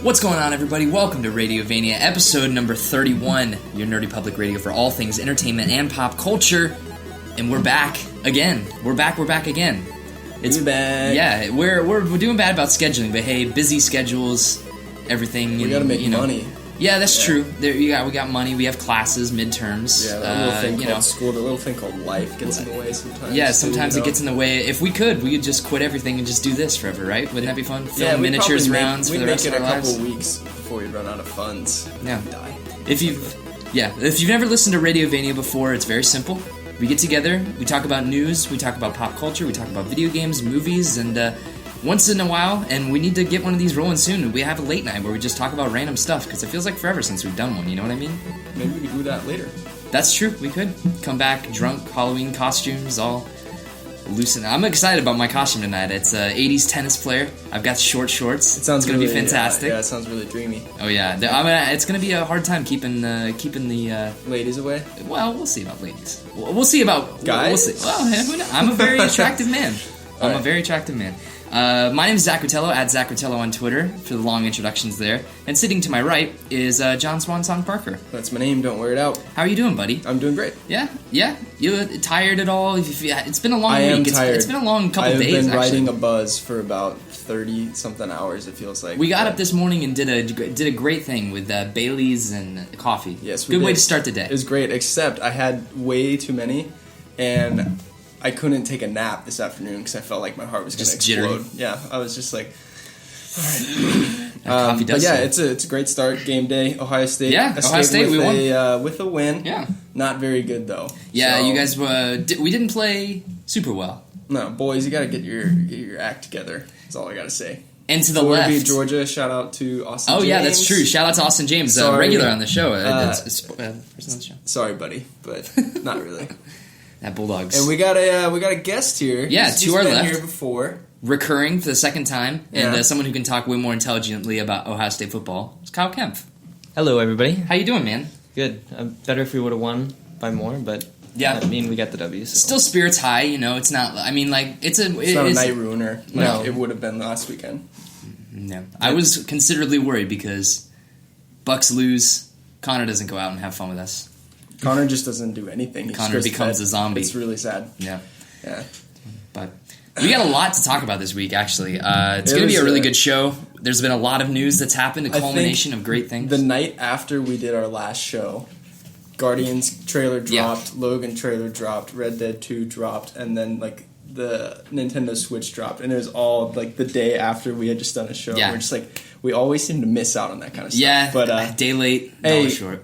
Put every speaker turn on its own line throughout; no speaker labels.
What's going on, everybody? Welcome to Radiovania, episode number 31, your nerdy public radio for all things entertainment and pop culture. And we're back again. We're back again.
It's back.
Yeah, we're doing bad about scheduling, but hey, busy schedules, everything.
We gotta make money.
Yeah, that's true. We got money. We have classes, midterms.
Yeah, that little thing called school, the little thing called life gets in the way sometimes.
Yeah, sometimes it gets in the way. If we could just quit everything and just do this forever, right? Wouldn't that be fun? Film miniatures rounds for the rest of our lives.
We'd make it a couple weeks before we run out of funds.
Yeah.
Die.
If you've never listened to Radiovania before, it's very simple. We get together, we talk about news, we talk about pop culture, we talk about video games, movies, and once in a while, and we need to get one of these rolling soon, we have a late night where we just talk about random stuff, because it feels like forever since we've done one, you know what I mean?
Maybe we could do that later.
That's true, we could. Come back drunk, Halloween costumes, all loosen. I'm excited about my costume tonight. It's an 80s tennis player. I've got short shorts. It's going to be fantastic.
Yeah, it sounds really dreamy.
Oh yeah, it's going to be a hard time keeping the
ladies away.
Well, we'll see about ladies. We'll see about
guys.
We'll see. Well, who knows? I'm a very attractive man. A very attractive man. My name is Zach Rotello, at Zach Rotello on Twitter for the long introductions there. And sitting to my right is John Swansong Parker.
That's my name, don't wear it out.
How are you doing, buddy?
I'm doing great.
Yeah? You tired at all? It's been a long week.
I am tired.
It's been a long couple days,
I've been
actually.
riding a buzz for about 30-something hours, it feels like.
We got up this morning and did a great thing with Bailey's and coffee.
Yes, we
Good
did.
way to start the day.
It was great, except I had way too many, and I couldn't take a nap this afternoon because I felt like my heart was going to explode.
Jittery.
Yeah, I was just like, all right.
But yeah,
it's a great start. Game day, Ohio State.
Yeah, Ohio State, we won.
With a win.
Yeah.
Not very good, though.
Yeah,
so,
you guys, we didn't play super well.
No, boys, you got to get your act together. That's all I got to say.
And to the left.
Georgia, shout out to Austin James.
Oh, yeah, that's true. Shout out to Austin James, regular on the show. Person on the show.
Sorry, buddy, but not really.
That Bulldogs.
And we got a guest here.
Yeah,
he's
to our
been
left.
here before.
Recurring for the second time, and
Yeah.
someone who can talk way more intelligently about Ohio State football. It's Kyle Kempf.
Hello, everybody.
How you doing, man?
Good. Better if we would have won by more, but
yeah,
I mean, we got the W. So.
Still spirits high, you know. It's not. I mean, like it's
not a night ruiner.
No,
it would have been last weekend.
No, I was considerably worried because Bucks lose. Connor doesn't go out and have fun with us.
Connor just doesn't do anything.
Connor becomes a zombie.
It's really sad.
Yeah.
But
we got a lot to talk about this week, actually. It's going to be a really good show. There's been a lot of news that's happened, a culmination of great things.
The night after we did our last show, Guardians trailer dropped, Logan trailer dropped, Red Dead 2 dropped, and then like the Nintendo Switch dropped, and it was all like the day after we had just done a show.
Yeah.
We're just like, we always seem to miss out on that kind of stuff.
Yeah,
but
day late,
hey,
dollar short.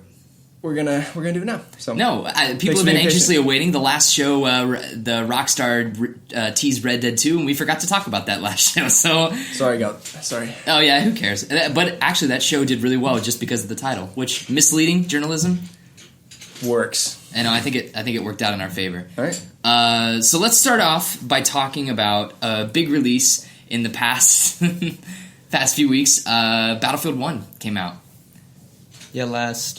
We're gonna do it now. So
no, people have been anxiously awaiting the last show. The Rockstar teased Red Dead 2, and we forgot to talk about that last show. So
sorry.
Oh yeah, who cares? But actually, that show did really well just because of the title, which misleading journalism
works.
And I think it worked out in our favor.
All right.
So let's start off by talking about a big release in the past few weeks. Battlefield 1 came out.
Yeah, last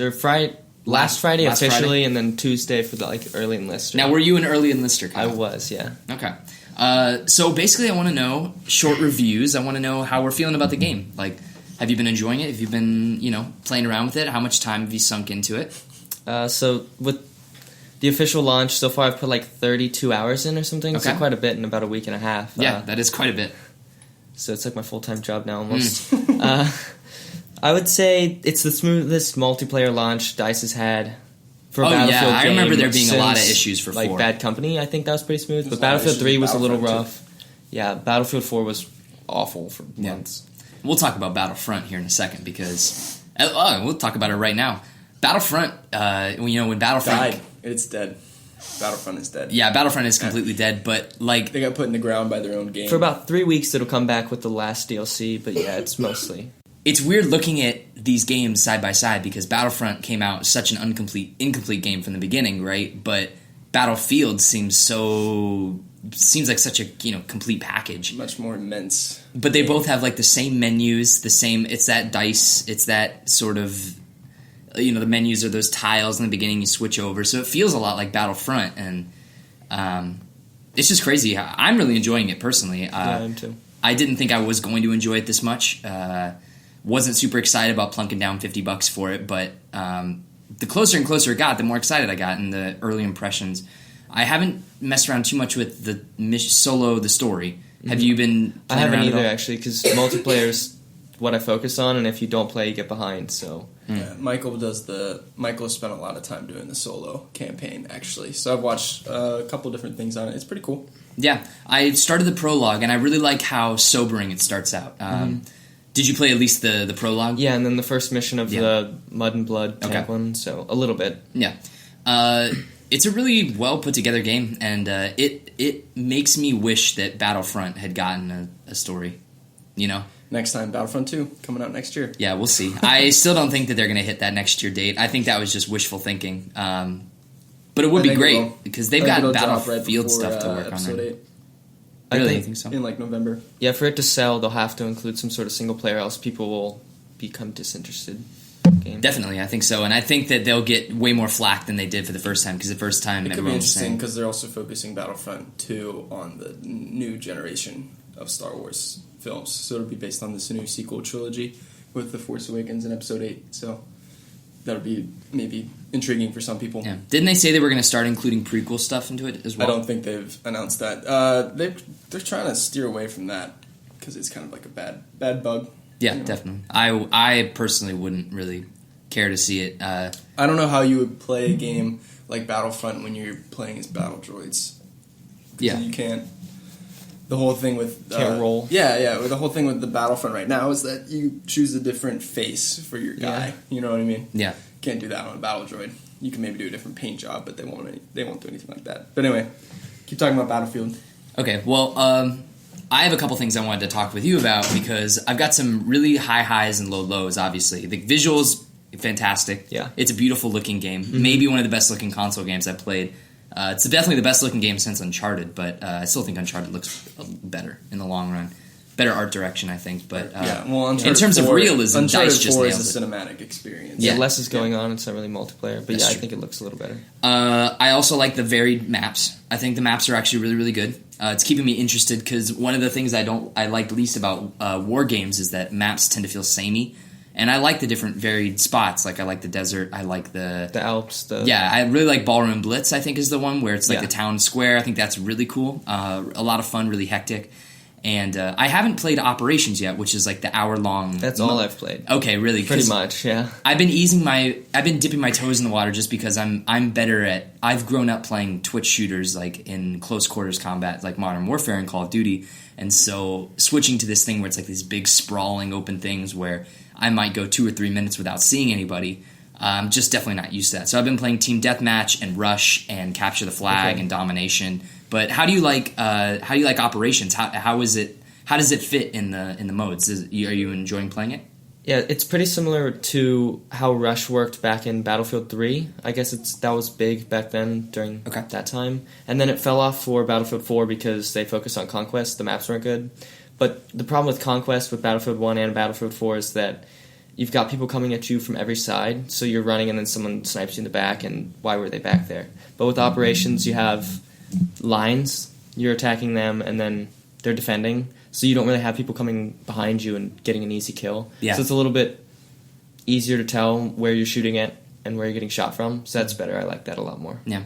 Friday officially, and then Tuesday for the early enlister.
Now, were you an early enlister, Kyle?
I was, yeah.
Okay. So basically, I want to know short reviews. I want to know how we're feeling about the game. Like, have you been enjoying it? Have you been, playing around with it? How much time have you sunk into it?
So with the official launch so far, I've put 32 hours in or something. Okay. So quite a bit in about a week and a half.
Yeah, that is quite a bit.
So it's like my full-time job now almost. I would say it's the smoothest multiplayer launch DICE has had for a Battlefield game.
I remember there being a lot of issues for 4.
Bad Company, I think that was pretty smooth. But Battlefield 3 was a little rough. Yeah, Battlefield 4 was awful for months.
We'll talk about Battlefront here in a second because... we'll talk about it right now. Battlefront, when Battlefront...
Died. It's dead. Battlefront is dead.
Yeah, Battlefront is completely dead, but
they got put in the ground by their own game.
For about 3 weeks, it'll come back with the last DLC, but yeah, it's mostly...
It's weird looking at these games side by side because Battlefront came out such an incomplete game from the beginning, right? But Battlefield seems like such a complete package,
much more immense.
But they both have the same menus, the same. It's that DICE. It's that sort of the menus are those tiles in the beginning you switch over, so it feels a lot like Battlefront. And it's just crazy. I'm really enjoying it personally.
Yeah, I am too.
I didn't think I was going to enjoy it this much. Wasn't super excited about plunking down $50 for it, but the closer and closer it got, the more excited I got in the early impressions. I haven't messed around too much with the the story. Have you been
I
playing
haven't
around at
either,
all?
actually, because multiplayer's what I focus on, and if you don't play, you get behind, so...
Yeah, Michael spent a lot of time doing the solo campaign, actually. So I've watched a couple different things on it. It's pretty cool.
Yeah, I started the prologue, and I really like how sobering it starts out. Did you play at least the prologue?
Yeah, and then the first mission of the Mud and Blood tank one, so a little bit.
Yeah. It's a really well put together game, and it makes me wish that Battlefront had gotten a story, you know?
Next time, Battlefront 2, coming out next year.
Yeah, we'll see. I still don't think that they're going to hit that next year date. I think that was just wishful thinking. But it would be great, because they've got Battlefield stuff to work on. Right? Really? You think so?
In like November.
Yeah, for it to sell, they'll have to include some sort of single player, else people will become disinterested. Game.
Definitely, I think so, and I think that they'll get way more flack than they did for the first time, because the first time
it could be
everyone was
interesting
saying,
because they're also focusing Battlefront 2 on the new generation of Star Wars films, so it'll be based on this new sequel trilogy with The Force Awakens and Episode 8. So that'll be maybe intriguing for some people.
Yeah. Didn't they say they were going to start including prequel stuff into it as well?
I don't think they've announced that. They're trying to steer away from that because it's kind of like a bad bug.
Yeah, definitely. I personally wouldn't really care to see it.
I don't know how you would play a game like Battlefront when you're playing as battle droids.
Yeah,
you can't. The whole thing with
can't roll.
Yeah. The whole thing with the Battlefront right now is that you choose a different face for your guy.
Yeah.
You know what I mean?
Yeah.
Can't do that on a battle droid. You can maybe do a different paint job, but they won't do anything like that. But anyway, keep talking about Battlefield.
Okay. Well, I have a couple things I wanted to talk with you about, because I've got some really high highs and low lows. Obviously, the visuals fantastic.
Yeah,
it's a beautiful looking game. Maybe one of the best looking console games I've played. It's definitely the best looking game since Uncharted, but I still think Uncharted looks better in the long run. Better art direction, I think. But in terms of realism,
Uncharted
DICE just
4
nailed
is a
it.
cinematic experience.
Yeah, less is going on. It's not really multiplayer, but
That's
I
true.
think it looks a little better.
I also like the varied maps. I think the maps are actually really, really good. It's keeping me interested, because one of the things I like least about war games is that maps tend to feel samey. And I like the different varied spots. Like, I like the desert. I like the
Alps.
Yeah, I really like Ballroom Blitz, I think, is the one where it's like the town square. I think that's really cool. A lot of fun, really hectic. And I haven't played Operations yet, which is like the hour-long...
That's all I've played.
Okay, really?
Pretty much, yeah.
I've been dipping my toes in the water just because I'm better at... I've grown up playing Twitch shooters, like in close quarters combat, like Modern Warfare and Call of Duty. And so switching to this thing where it's like these big sprawling open things where I might go 2 or 3 minutes without seeing anybody, I'm just definitely not used to that. So I've been playing Team Deathmatch and Rush and Capture the Flag and Domination. But how do you like Operations? How does it fit in the modes? Are you enjoying playing it?
Yeah, it's pretty similar to how Rush worked back in Battlefield 3. I guess that was big back then during that time. And then it fell off for Battlefield 4 because they focused on Conquest. The maps weren't good. But the problem with Conquest with Battlefield 1 and Battlefield 4 is that you've got people coming at you from every side. So you're running and then someone snipes you in the back, and why were they back there? But with Operations, you have lines. You're attacking them, and then they're defending. So you don't really have people coming behind you and getting an easy kill. Yeah. So it's a little bit easier to tell where you're shooting at and where you're getting shot from. So that's better. I like that a lot more.
Yeah.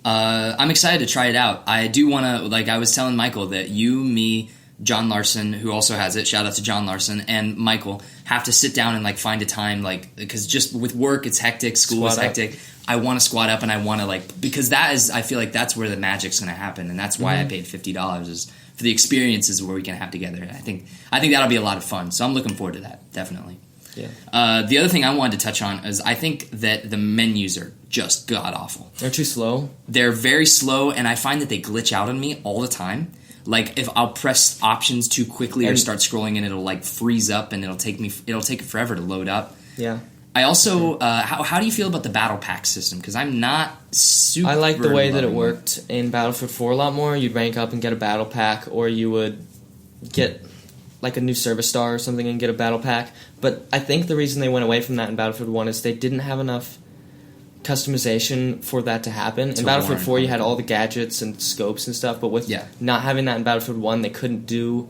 I'm excited to try it out. I do want to, like I was telling Michael, that you, me, John Larson, who also has it, shout out to John Larson, and Michael, have to sit down and like find a time, like, because just with work, it's hectic, school is hectic. I want to squat up and I want to because I feel like that's where the magic's going to happen, and that's why I paid $50 is for the experiences where we can have together. And I think that'll be a lot of fun. So I'm looking forward to that, definitely.
Yeah.
The other thing I wanted to touch on is I think that the menus are just god awful.
They're too slow.
They're very slow, and I find that they glitch out on me all the time. Like, if I'll press options too quickly or start scrolling, and it'll like freeze up, and it'll take it forever to load up.
Yeah.
I also, how do you feel about the battle pack system? Because I'm not super.
I like the way that it worked in Battlefield 4 a lot more. You'd rank up and get a battle pack, or you would get like a new service star or something and get a battle pack. But I think the reason they went away from that in Battlefield 1 is they didn't have enough customization for that to happen. In Battlefield 4, you had all the gadgets and scopes and stuff, but with not having that in Battlefield 1, they couldn't do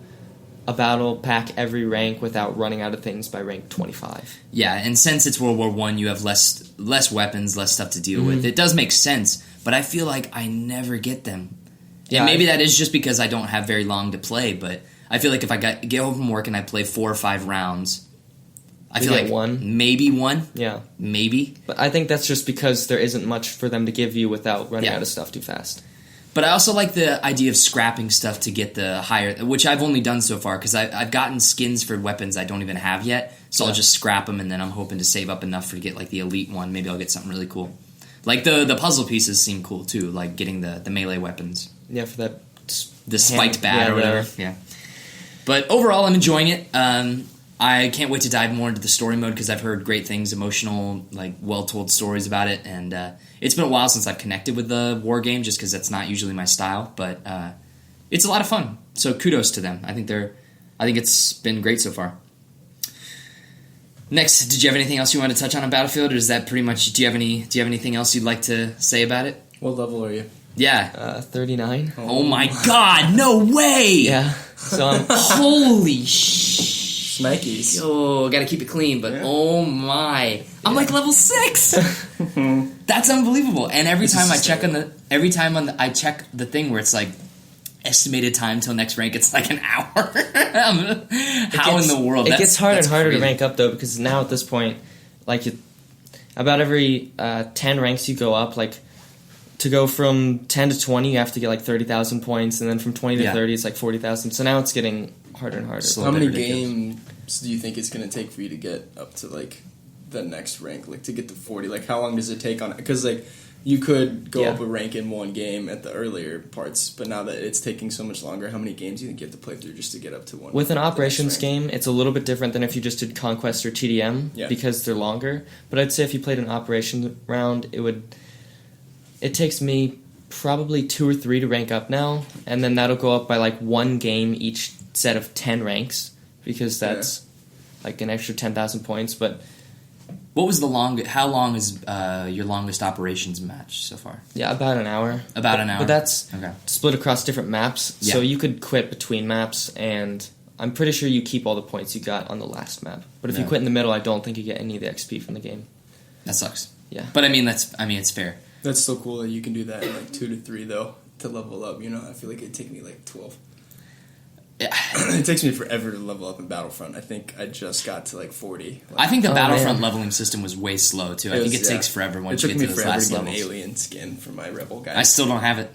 a battle pack every rank without running out of things by rank 25.
Yeah, and since it's World War I, you have less weapons, less stuff to deal with. It does make sense, but I feel like I never get them. Yeah, and maybe that is just because I don't have very long to play, but I feel like if I get home from work and I play 4 or 5 rounds, I feel like maybe one. Yeah. Maybe.
But I think that's just because there isn't much for them to give you without running out of stuff too fast.
But I also like the idea of scrapping stuff to get the higher, which I've only done so far, because I've gotten skins for weapons I don't even have yet, so I'll just scrap them, and then I'm hoping to save up enough to get like the elite one. Maybe I'll get something really cool. Like the puzzle pieces seem cool too, like getting the melee weapons.
Yeah, for that...
The spiked bat or whatever. Yeah. But overall, I'm enjoying it. I can't wait to dive more into the story mode because I've heard great things, emotional, like well-told stories about it, and it's been a while since I've connected with the war game just because that's not usually my style, but it's a lot of fun. So kudos to them. I think it's been great so far. Next, did you have anything else you want to touch on Battlefield, or is that pretty much? Do you have anything else you'd like to say about it?
What level are you?
Yeah,
39.
Oh my God! No way!
Yeah. So I'm
holy shit.
Snikes.
Oh, gotta keep it clean, but oh my. I'm like level 6! That's unbelievable. And every time I check I check the thing where it's like estimated time till next rank, it's like an hour. How in the world?
It gets harder and harder to rank up though, because now at this point, like about every 10 ranks you go up, like to go from 10 to 20, you have to get like 30,000 points, and then from 20 to 30, it's like 40,000. So now it's getting harder and harder.
How many games do you think it's going to take for you to get up to like the next rank, like to get to 40? Like how long does it take on it? Because like you could go up a rank in one game at the earlier parts, but now that it's taking so much longer, how many games do you think you have to play through just to get up to one?
With an operations game, it's a little bit different than if you just did Conquest or TDM because they're longer. But I'd say if you played an operations round, it takes me probably 2 or 3 to rank up now, and then that'll go up by like 1 game each set of 10 ranks, because that's like an extra 10,000 points. But
what was how long is your longest operations match so far?
Yeah, about an hour.
About an hour?
But that's split across different maps, so you could quit between maps, and I'm pretty sure you keep all the points you got on the last map. But if you quit in the middle, I don't think you get any of the XP from the game.
That sucks.
Yeah.
But it's fair.
That's so cool that you can do that in like 2 to 3 though to level up. You know, I feel like it'd take me like 12. Yeah. It takes me forever to level up in Battlefront. I think I just got to like 40.
I think the Battlefront leveling system was way slow too. I think it takes forever once you get to those last levels. It took me forever to get an alien skin for my Rebel guy. I still don't have it.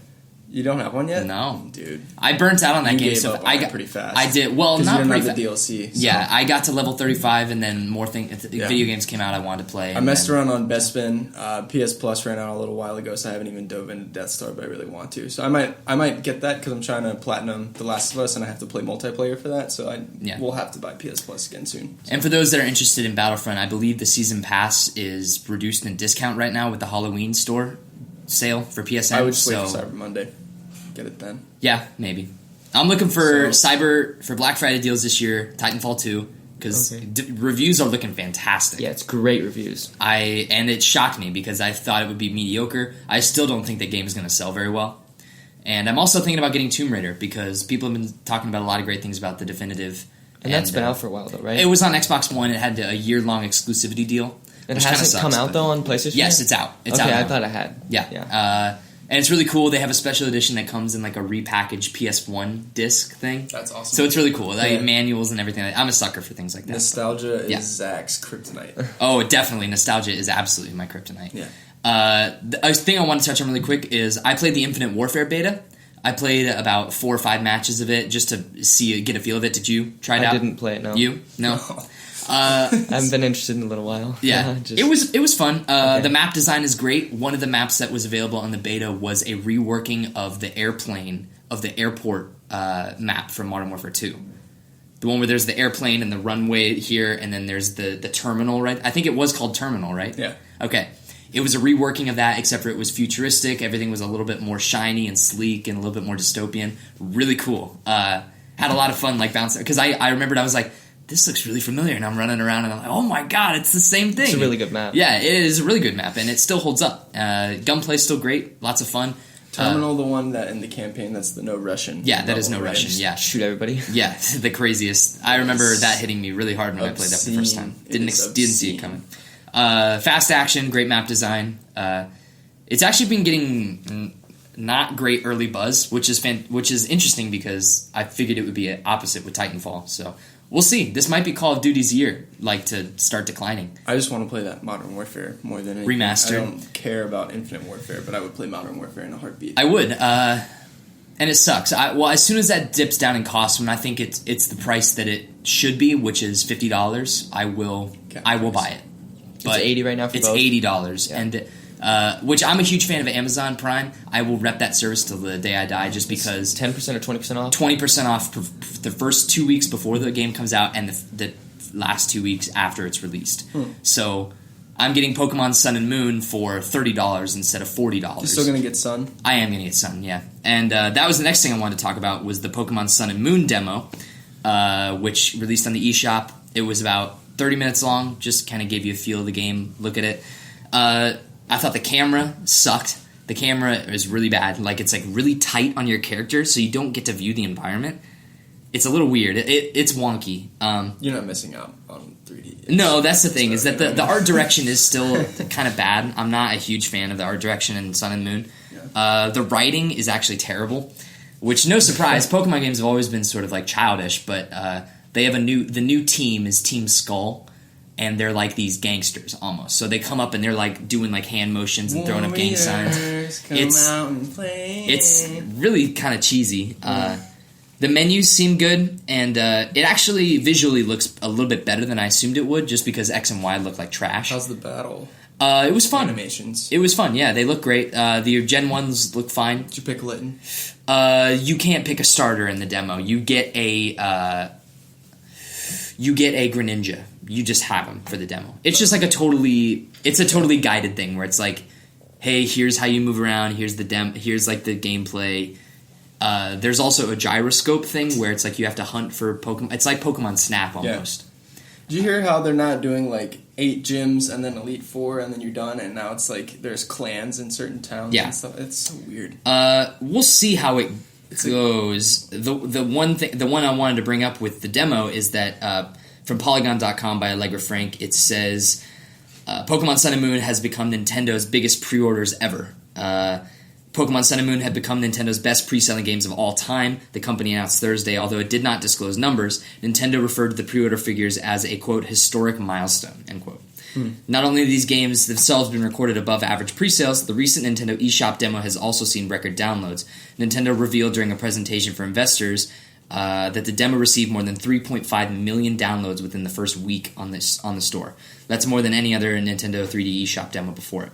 You don't have one yet?
No,
dude.
I burnt out on that game.
So I got pretty fast.
I did well, not
you
pretty
fast. The DLC. So.
Yeah, I got to level 35, and then more video games came out I wanted to play.
I messed around on Bespin. PS Plus ran out a little while ago, so I haven't even dove into Death Star, but I really want to. So I might get that because I'm trying to platinum The Last of Us, and I have to play multiplayer for that. So we'll have to buy PS Plus again soon. So.
And for those that are interested in Battlefront, I believe the season pass is reduced in discount right now with the Halloween store sale for PSN.
I would just wait for Cyber Monday. Get it then.
Yeah, maybe. I'm looking for for Black Friday deals this year, Titanfall 2, because reviews are looking fantastic.
Yeah, it's great reviews.
And it shocked me because I thought it would be mediocre. I still don't think the game is going to sell very well. And I'm also thinking about getting Tomb Raider because people have been talking about a lot of great things about the definitive.
And that's been out for a while, though, right?
It was on Xbox One. It had a year-long exclusivity deal.
It hasn't come out, though, on PlayStation?
Yes, it's out. It's out
I
now.
thought it had.
Yeah. And it's really cool. They have a special edition that comes in like a repackaged PS1 disc thing.
That's awesome.
So it's really cool. Like manuals and everything. I'm a sucker for things like that.
Nostalgia is Zach's kryptonite.
Oh, definitely. Nostalgia is absolutely my kryptonite.
Yeah.
The thing I want to touch on really quick is I played the Infinite Warfare beta. I played about 4 or 5 matches of it just to get a feel of it. Did you try it out?
I didn't play it, no.
You? No.
I haven't been interested in a little while.
Yeah, it was fun. The map design is great. One of the maps that was available on the beta was a reworking of the airport map from Modern Warfare 2. The one where there's the airplane and the runway here, and then there's the terminal, right? I think it was called Terminal, right?
Yeah.
Okay. It was a reworking of that, except for it was futuristic. Everything was a little bit more shiny and sleek and a little bit more dystopian. Really cool. Had a lot of fun, like bouncing. Because I remembered I was like, this looks really familiar, and I'm running around, and I'm like, oh my god, it's the same thing.
It's a really good map.
Yeah, it is a really good map, and it still holds up. Gunplay's still great, lots of fun.
Terminal, the one that in the campaign, that's the no Russian.
Yeah, that is no Russian, yeah.
Shoot everybody.
Yeah, the craziest. I remember that hitting me really hard when I played that for the first time. Didn't see it coming. Fast action, great map design. It's actually been getting not great early buzz, which is interesting because I figured it would be opposite with Titanfall. So we'll see. This might be Call of Duty's year, to start declining.
I just want to play that Modern Warfare more than anything.
Remastered.
I don't care about Infinite Warfare, but I would play Modern Warfare in a heartbeat.
I would, and it sucks. As soon as that dips down in cost, when I think it's the price that it should be, which is $50, I will buy it.
But it's $80 right now for
it's
both?
$80, and which I'm a huge fan of Amazon Prime. I will rep that service till the day I die, just because
10% or 20% off.
20% off the first 2 weeks before the game comes out, and the last 2 weeks after it's released. So I'm getting Pokemon Sun and Moon for $30 instead of $40.
You're still gonna get Sun?
I am gonna get Sun, yeah. And that was the next thing I wanted to talk about was the Pokemon Sun and Moon demo, which released on the eShop. It was about 30 minutes long, just kind of gave you a feel of the game, look at it. I thought the camera sucked. The camera is really bad. It's really tight on your character, so you don't get to view the environment. It's a little weird. It's wonky.
You're not missing out on 3D.
No, that's the thing, is that the art direction is still kind of bad. I'm not a huge fan of the art direction in Sun and Moon. Yeah. The writing is actually terrible, which, no surprise, Pokemon games have always been sort of childish, but they have the new team is Team Skull, and they're like these gangsters almost. So they come up and they're doing hand motions and throwing up gang signs. It's really kind of cheesy. The menus seem good, and it actually visually looks a little bit better than I assumed it would, just because X and Y look like trash.
How's the battle?
It was fun.
Animations.
It was fun, yeah. They look great. The Gen 1s look fine.
Did you pick Litten?
You can't pick a starter in the demo. You get a Greninja. You just have them for the demo. It's just a totally guided thing where it's hey, here's how you move around. Here's the here's the gameplay. There's also a gyroscope thing where it's you have to hunt for Pokemon. It's like Pokemon Snap almost.
Yeah. Did you hear how they're not doing 8 gyms and then Elite Four and then you're done, and now it's there's clans in certain towns and stuff? It's so weird.
We'll see how it goes. The one I wanted to bring up with the demo is that from Polygon.com by Allegra Frank, it says Pokemon Sun and Moon has become Nintendo's biggest pre-orders ever. Pokemon Sun and Moon had become Nintendo's best pre-selling games of all time, the company announced Thursday. Although it did not disclose numbers, Nintendo referred to the pre-order figures as a, quote, historic milestone, end quote. Not only have these games themselves been recorded above average pre-sales, the recent Nintendo eShop demo has also seen record downloads. Nintendo revealed during a presentation for investors that the demo received more than 3.5 million downloads within the first week on the store. That's more than any other Nintendo 3D eShop demo before it.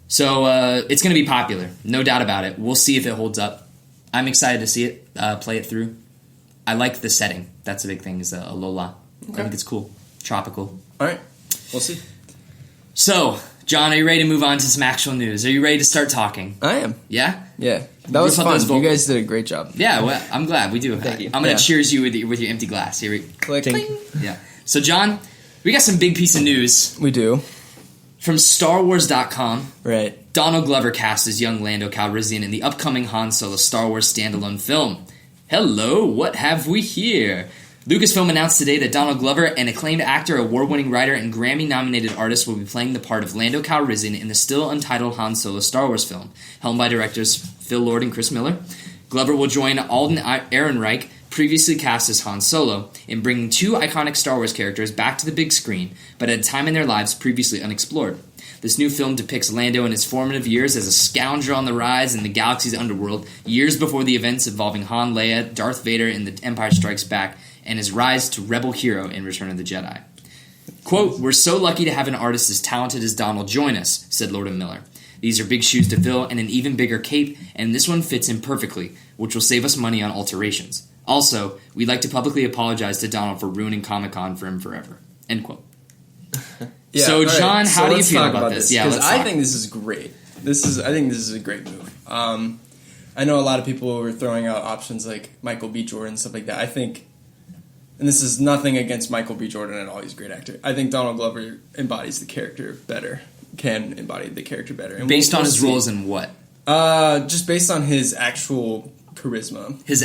So it's going to be popular, no doubt about it. We'll see if it holds up. I'm excited to see it, play it through. I like the setting. That's a big thing, is Alola. Okay. I think it's cool. Tropical.
All right. We'll see.
So, John, are you ready to move on to some actual news? Are you ready to start talking?
I am.
Yeah?
Yeah. That was fun. You guys did a great job.
Yeah, well, I'm glad. We do.
Thank you.
I'm going to cheers you with your empty glass. Here we
click.
Cling. Yeah. So, John, we got some big piece of news.
We do.
From StarWars.com.
Right.
Donald Glover cast as young Lando Calrissian in the upcoming Han Solo Star Wars standalone film. Hello, what have we here? Lucasfilm announced today that Donald Glover, an acclaimed actor, award-winning writer, and Grammy-nominated artist, will be playing the part of Lando Calrissian in the still untitled Han Solo Star Wars film, helmed by directors Phil Lord and Chris Miller. Glover will join Alden Ehrenreich, previously cast as Han Solo, in bringing 2 iconic Star Wars characters back to the big screen, but at a time in their lives previously unexplored. This new film depicts Lando in his formative years as a scoundrel on the rise in the galaxy's underworld, years before the events involving Han, Leia, Darth Vader in The Empire Strikes Back, and his rise to rebel hero in Return of the Jedi. Quote, "We're so lucky to have an artist as talented as Donald join us," said Lord and Miller. "These are big shoes to fill and an even bigger cape, and this one fits him perfectly, which will save us money on alterations. Also, we'd like to publicly apologize to Donald for ruining Comic-Con for him forever." End quote.
Yeah,
so, John,
right.
how do you feel about this? Yeah,
because I think this is great. I think this is a great move. I know a lot of people were throwing out options like Michael B. Jordan, stuff like that. I think and this is nothing against Michael B. Jordan at all, he's a great actor. I think Donald Glover embodies the character better, can embody the character better. And
based on his roles in what?
Just based on his actual charisma.
His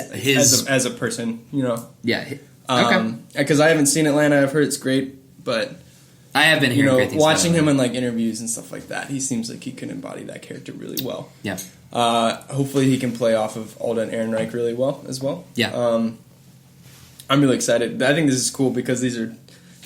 as a person, you know.
Yeah. Okay.
Because I haven't seen Atlanta, I've heard it's great, but
I have been hearing great things
watching him in like interviews and stuff like that, he seems like he can embody that character really well.
Yeah.
Hopefully he can play off of Alden Ehrenreich really well as well.
Yeah.
I'm really excited. I think this is cool because these are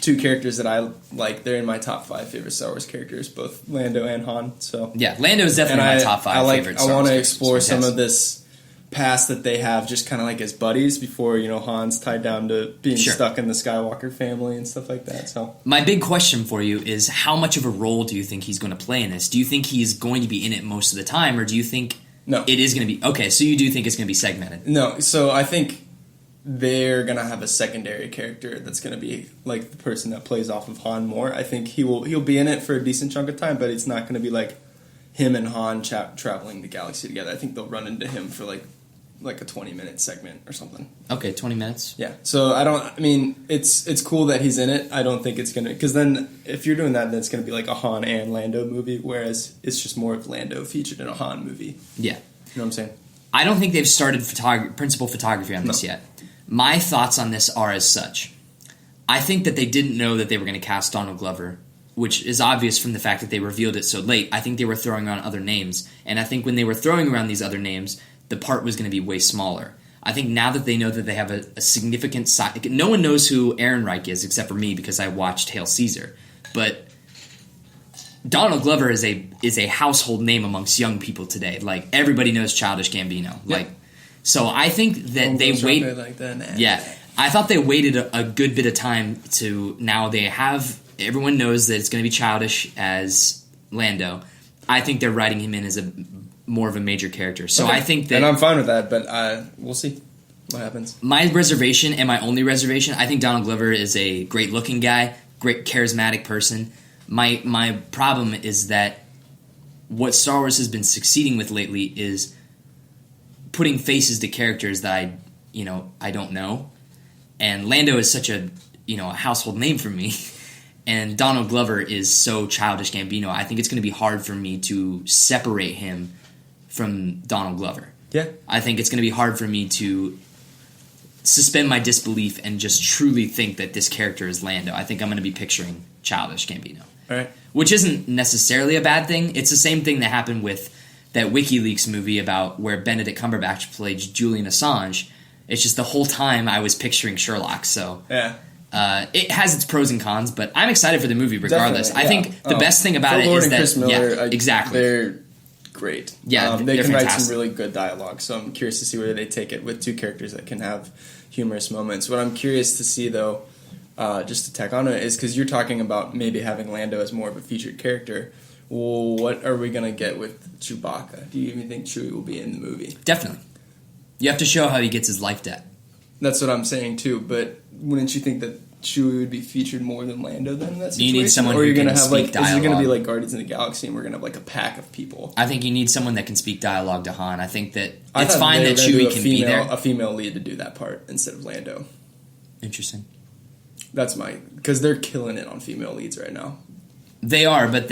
two characters that I like. They're in my top 5 favorite Star Wars characters, both Lando and Han. So
yeah, Lando is definitely my top 5 favorite Star Wars characters.
I want to explore some of this past that they have just kind of like as buddies before, Han's tied down to being stuck in the Skywalker family and stuff like that. So
my big question for you is, how much of a role do you think he's going to play in this? Do you think he's going to be in it most of the time, or do you think it is going to be... Okay, so you do think it's going to be segmented.
No, so I think they're going to have a secondary character that's going to be like the person that plays off of Han more. I think he'll be in it for a decent chunk of time, but it's not going to be like him and Han traveling the galaxy together. I think they'll run into him for like a 20-minute segment or something.
Okay, 20 minutes.
Yeah. So it's cool that he's in it. I don't think it's going to... Because then if you're doing that, then it's going to be like a Han and Lando movie, whereas it's just more of Lando featured in a Han movie.
Yeah.
You know what I'm saying?
I don't think they've started principal photography on this yet. My thoughts on this are as such. I think that they didn't know that they were going to cast Donald Glover, which is obvious from the fact that they revealed it so late. I think they were throwing around other names. And I think when they were throwing around these other names, the part was going to be way smaller. I think now that they know that they have a significant size... No one knows who Ehrenreich is except for me because I watched Hail Caesar. But Donald Glover is a household name amongst young people today. Like, everybody knows Childish Gambino. Yeah. Like, so I think that they wait...
Like that.
Yeah. I thought they waited a good bit of time to... Now they have... Everyone knows that it's going to be Childish as Lando. I think they're writing him in as more of a major character. So I think that...
And I'm fine with that, but we'll see what happens.
My reservation, and my only reservation, I think Donald Glover is a great-looking guy, great charismatic person. My problem is that what Star Wars has been succeeding with lately is putting faces to characters that I don't know. And Lando is such a household name for me. And Donald Glover is so Childish Gambino. I think it's going to be hard for me to separate him from Donald Glover.
Yeah.
I think it's going to be hard for me to suspend my disbelief and just truly think that this character is Lando. I think I'm going to be picturing Childish Gambino.
All right.
Which isn't necessarily a bad thing. It's the same thing that happened with that WikiLeaks movie about where Benedict Cumberbatch played Julian Assange. It's just the whole time I was picturing Sherlock. So
yeah.
It has its pros and cons, but I'm excited for the movie regardless.
Definitely,
I think the best thing about it
Lord
is
and Chris Miller,
exactly.
They're great.
Yeah,
they can
fantastic.
write some really good dialogue, so I'm curious to see where they take it with two characters that can have humorous moments. What I'm curious to see, though, just to tack on it, is because you're talking about maybe having Lando as more of a featured character. Well, what are we going to get with Chewbacca? Do you even think Chewie will be in the movie?
Definitely. You have to show how he gets his life debt.
That's what I'm saying, too, but wouldn't you think that Chewie would be featured more than Lando then in that situation?
You need someone who can speak dialogue.
Is it going to be like Guardians of the Galaxy and we're going to have like a pack of people?
I think you need someone that can speak dialogue to Han. I think that it's fine that Chewie can be there.
A female lead to do that part instead of Lando.
Interesting.
That's because they're killing it on female leads right now.
They are, but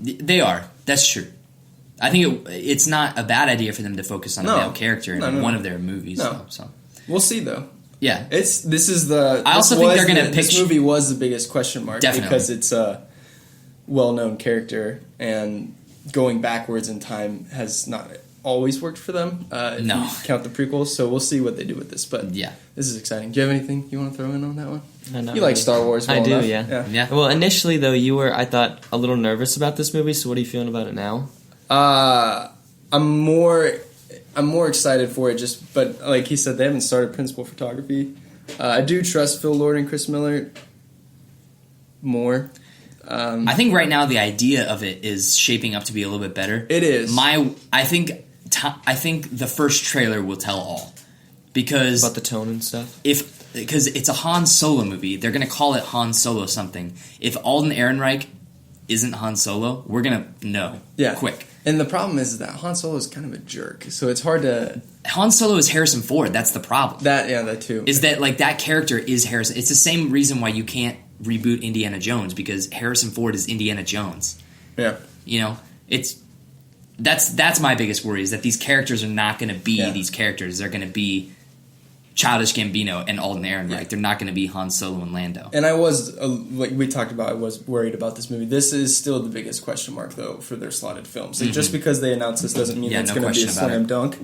they are. That's true. I think it's not a bad idea for them to focus on a male character in one of their movies.
No.
So
we'll see though.
Yeah,
I also
think they're going to pick.
This movie was the biggest question mark
Definitely.
Because it's a well-known character, and going backwards in time has not always worked for them. If you count the prequels, so we'll see what they do with this. But
yeah,
this is exciting. Do you have anything you want to throw in on that one?
No,
you like Star Wars? Well
I do.
Enough.
Yeah. Well, initially though, you were, I thought, a little nervous about this movie. So what are you feeling about it now?
I'm more excited for it, but like he said, they haven't started principal photography. I do trust Phil Lord and Chris Miller more.
I think right now the idea of it is shaping up to be a little bit better.
It is.
I think the first trailer will tell all, because
about the tone and stuff.
Because it's a Han Solo movie, they're going to call it Han Solo something. If Alden Ehrenreich isn't Han Solo, we're going to know quick.
And the problem is that Han Solo is kind of a jerk, so it's hard to...
Han Solo is Harrison Ford. That's the problem.
That too.
Is that, like, that character is Harrison. It's the same reason why you can't reboot Indiana Jones, because Harrison Ford is Indiana Jones.
Yeah.
You know, that's my biggest worry, is that these characters are not going to be these characters. They're going to be Childish Gambino and Alden Ehrenreich. They're not going to be Han Solo and Lando.
And I was, like we talked about, I was worried about this movie. This is still the biggest question mark, though, for their slotted films. Like, just because they announced this doesn't mean it's going to be a slam dunk.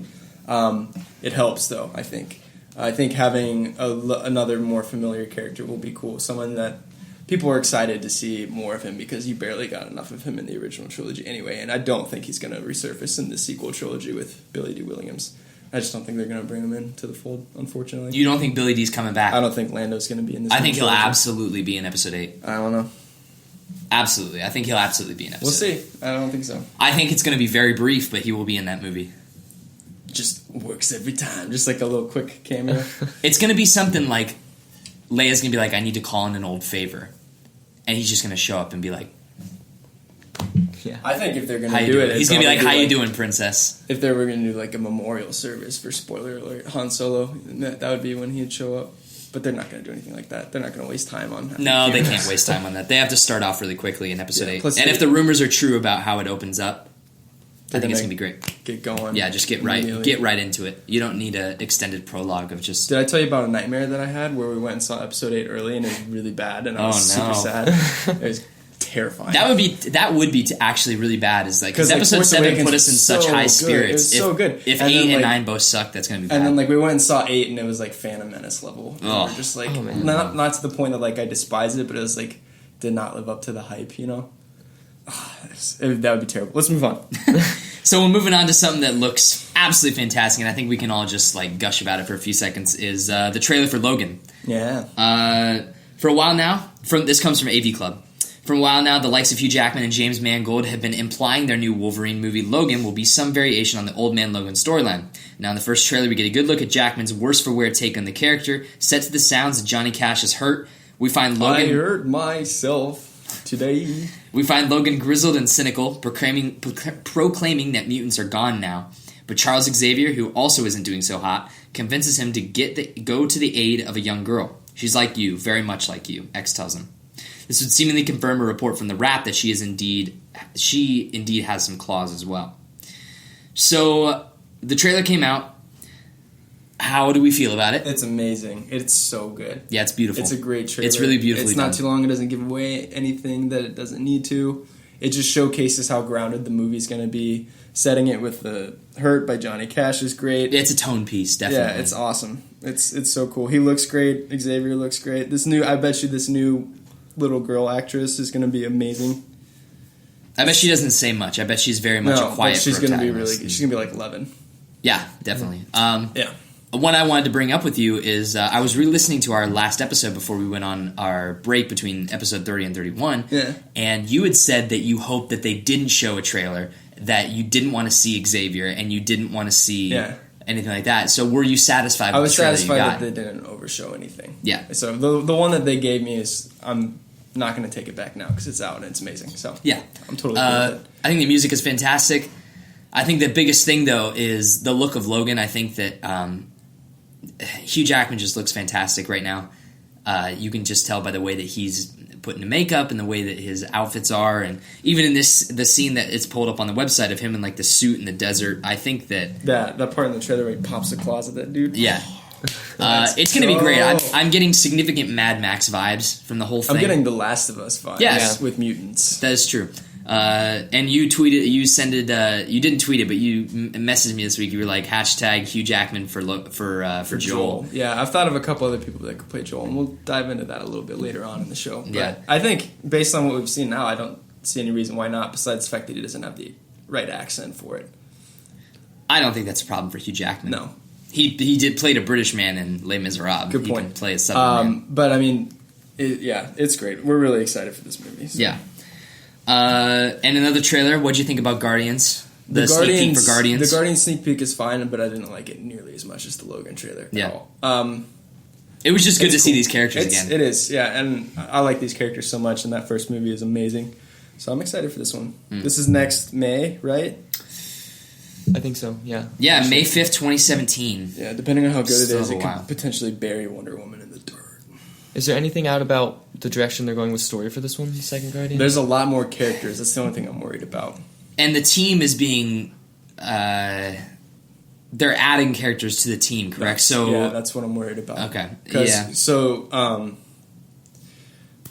It helps, though, I think. I think having another more familiar character will be cool. Someone that people are excited to see more of him, because you barely got enough of him in the original trilogy anyway. And I don't think he's going to resurface in the sequel trilogy with Billy D. Williams. I just don't think they're going to bring him into the fold, unfortunately.
You don't think Billy D's coming back?
I don't think Lando's going to be in this.
I think he'll absolutely be in Episode 8.
I don't know.
Absolutely. I think he'll absolutely be in Episode 8.
We'll see. I don't think so.
I think it's going to be very brief, but he will be in that movie.
Just works every time. Just like a little quick cameo.
It's going to be something like, Leia's going to be like, I need to call in an old favor. And he's just going to show up and be like...
Yeah. I think if they're going to do it...
He's going to be like, how you doing, princess?
If they were going to do like a memorial service for, spoiler alert, Han Solo, that would be when he'd show up. But they're not going to do anything like that. They're not going to waste time on...
No, they can't waste time on that. They have to start off really quickly in Episode 8. And if the rumors are true about how it opens up, I think it's going to be great.
Get going.
Yeah, just get right into it. You don't need an extended prologue of just...
Did I tell you about a nightmare that I had where we went and saw Episode 8 early and it was really bad and I was super sad? It was terrifying.
That would be actually really bad, is like, because Episode 7 put us in such high spirits.
It was so good.
If 8 and 9 both suck, that's going to be bad.
And then like we went and saw 8 and it was like Phantom Menace level.
Oh.
We were just like, not to the point that like I despised it, but it was like, did not live up to the hype, you know? That would be terrible. Let's move on.
So we're moving on to something that looks absolutely fantastic, and I think we can all just like gush about it for a few seconds, is the trailer for Logan.
Yeah.
For a while now, this comes from AV Club. For a while now, the likes of Hugh Jackman and James Mangold have been implying their new Wolverine movie, Logan, will be some variation on the Old Man Logan storyline. Now, in the first trailer, we get a good look at Jackman's worse-for-wear take on the character, set to the sounds of Johnny Cash's Hurt. We find Logan...
I hurt myself today.
We find Logan grizzled and cynical, proclaiming that mutants are gone now. But Charles Xavier, who also isn't doing so hot, convinces him to go to the aid of a young girl. She's like you, very much like you, X tells him. This would seemingly confirm a report from the Wrap that she indeed has some claws as well. So, the trailer came out. How do we feel about it?
It's amazing. It's so good.
Yeah, it's beautiful.
It's a great trailer.
It's really beautifully
It's not too long. It doesn't give away anything that it doesn't need to. It just showcases how grounded the movie's going to be. Setting it with the Hurt by Johnny Cash is great.
It's a tone piece, definitely.
Yeah, it's awesome. It's so cool. He looks great. Xavier looks great. I bet you this new little girl actress is going to be amazing.
I bet she doesn't say much. I bet she's very much a quiet
she's going to be
protagonist.
really good. She's going to be like 11.
Yeah, definitely.
Yeah.
One I wanted to bring up with you is I was re-listening to our last episode before we went on our break between episode 30 and 31.
Yeah.
And you had said that you hoped that they didn't show a trailer, that you didn't want to see Xavier, and you didn't want to see anything like that. So were you satisfied with the trailer you got?
I was satisfied that they didn't overshow anything.
Yeah.
So the one that they gave me is, I'm not going to take it back now because it's out and it's amazing. So
yeah,
I'm totally cool with it.
I think the music is fantastic. I think the biggest thing, though, is the look of Logan. I think that Hugh Jackman just looks fantastic right now. You can just tell by the way that he's put into makeup and the way that his outfits are, and even in the scene that it's pulled up on the website of him in like the suit in the desert. I think that
part in the trailer where he pops the claws at that dude.
Yeah. It's going to be great. I'm getting significant Mad Max vibes from the whole thing.
I'm getting The Last of Us vibes with mutants.
That is true. And you tweeted, you didn't tweet it, but you messaged me this week. You were like, hashtag Hugh Jackman for Joel.
Yeah, I've thought of a couple other people that could play Joel, and we'll dive into that a little bit later on in the show. But
yeah.
I think, based on what we've seen now, I don't see any reason why not, besides the fact that he doesn't have the right accent for it.
I don't think that's a problem for Hugh Jackman.
No.
He did play a British man in Les Miserables.
Good point.
He can play a Southern man.
But, I mean, it's great. We're really excited for this movie. So.
Yeah. And another trailer. What'd you think about Guardians? The sneak peek for Guardians.
The Guardians sneak peek is fine, but I didn't like it nearly as much as the Logan trailer.
Yeah.
At all.
It was just good to see these characters again.
It is, yeah, and I like these characters so much, and that first movie is amazing. So I'm excited for this one. This is next May, right?
I think so, yeah.
Yeah, May 5th, 2017.
Yeah, depending on how good it
Still
is,
a
it
while.
could potentially bury Wonder Woman in the dirt.
Is there anything out about the direction they're going with story for this one, the second Guardian?
There's a lot more characters. That's the only thing I'm worried about.
And the team is being... they're adding characters to the team, correct?
Yeah, that's what I'm worried about.
Okay, yeah.
So,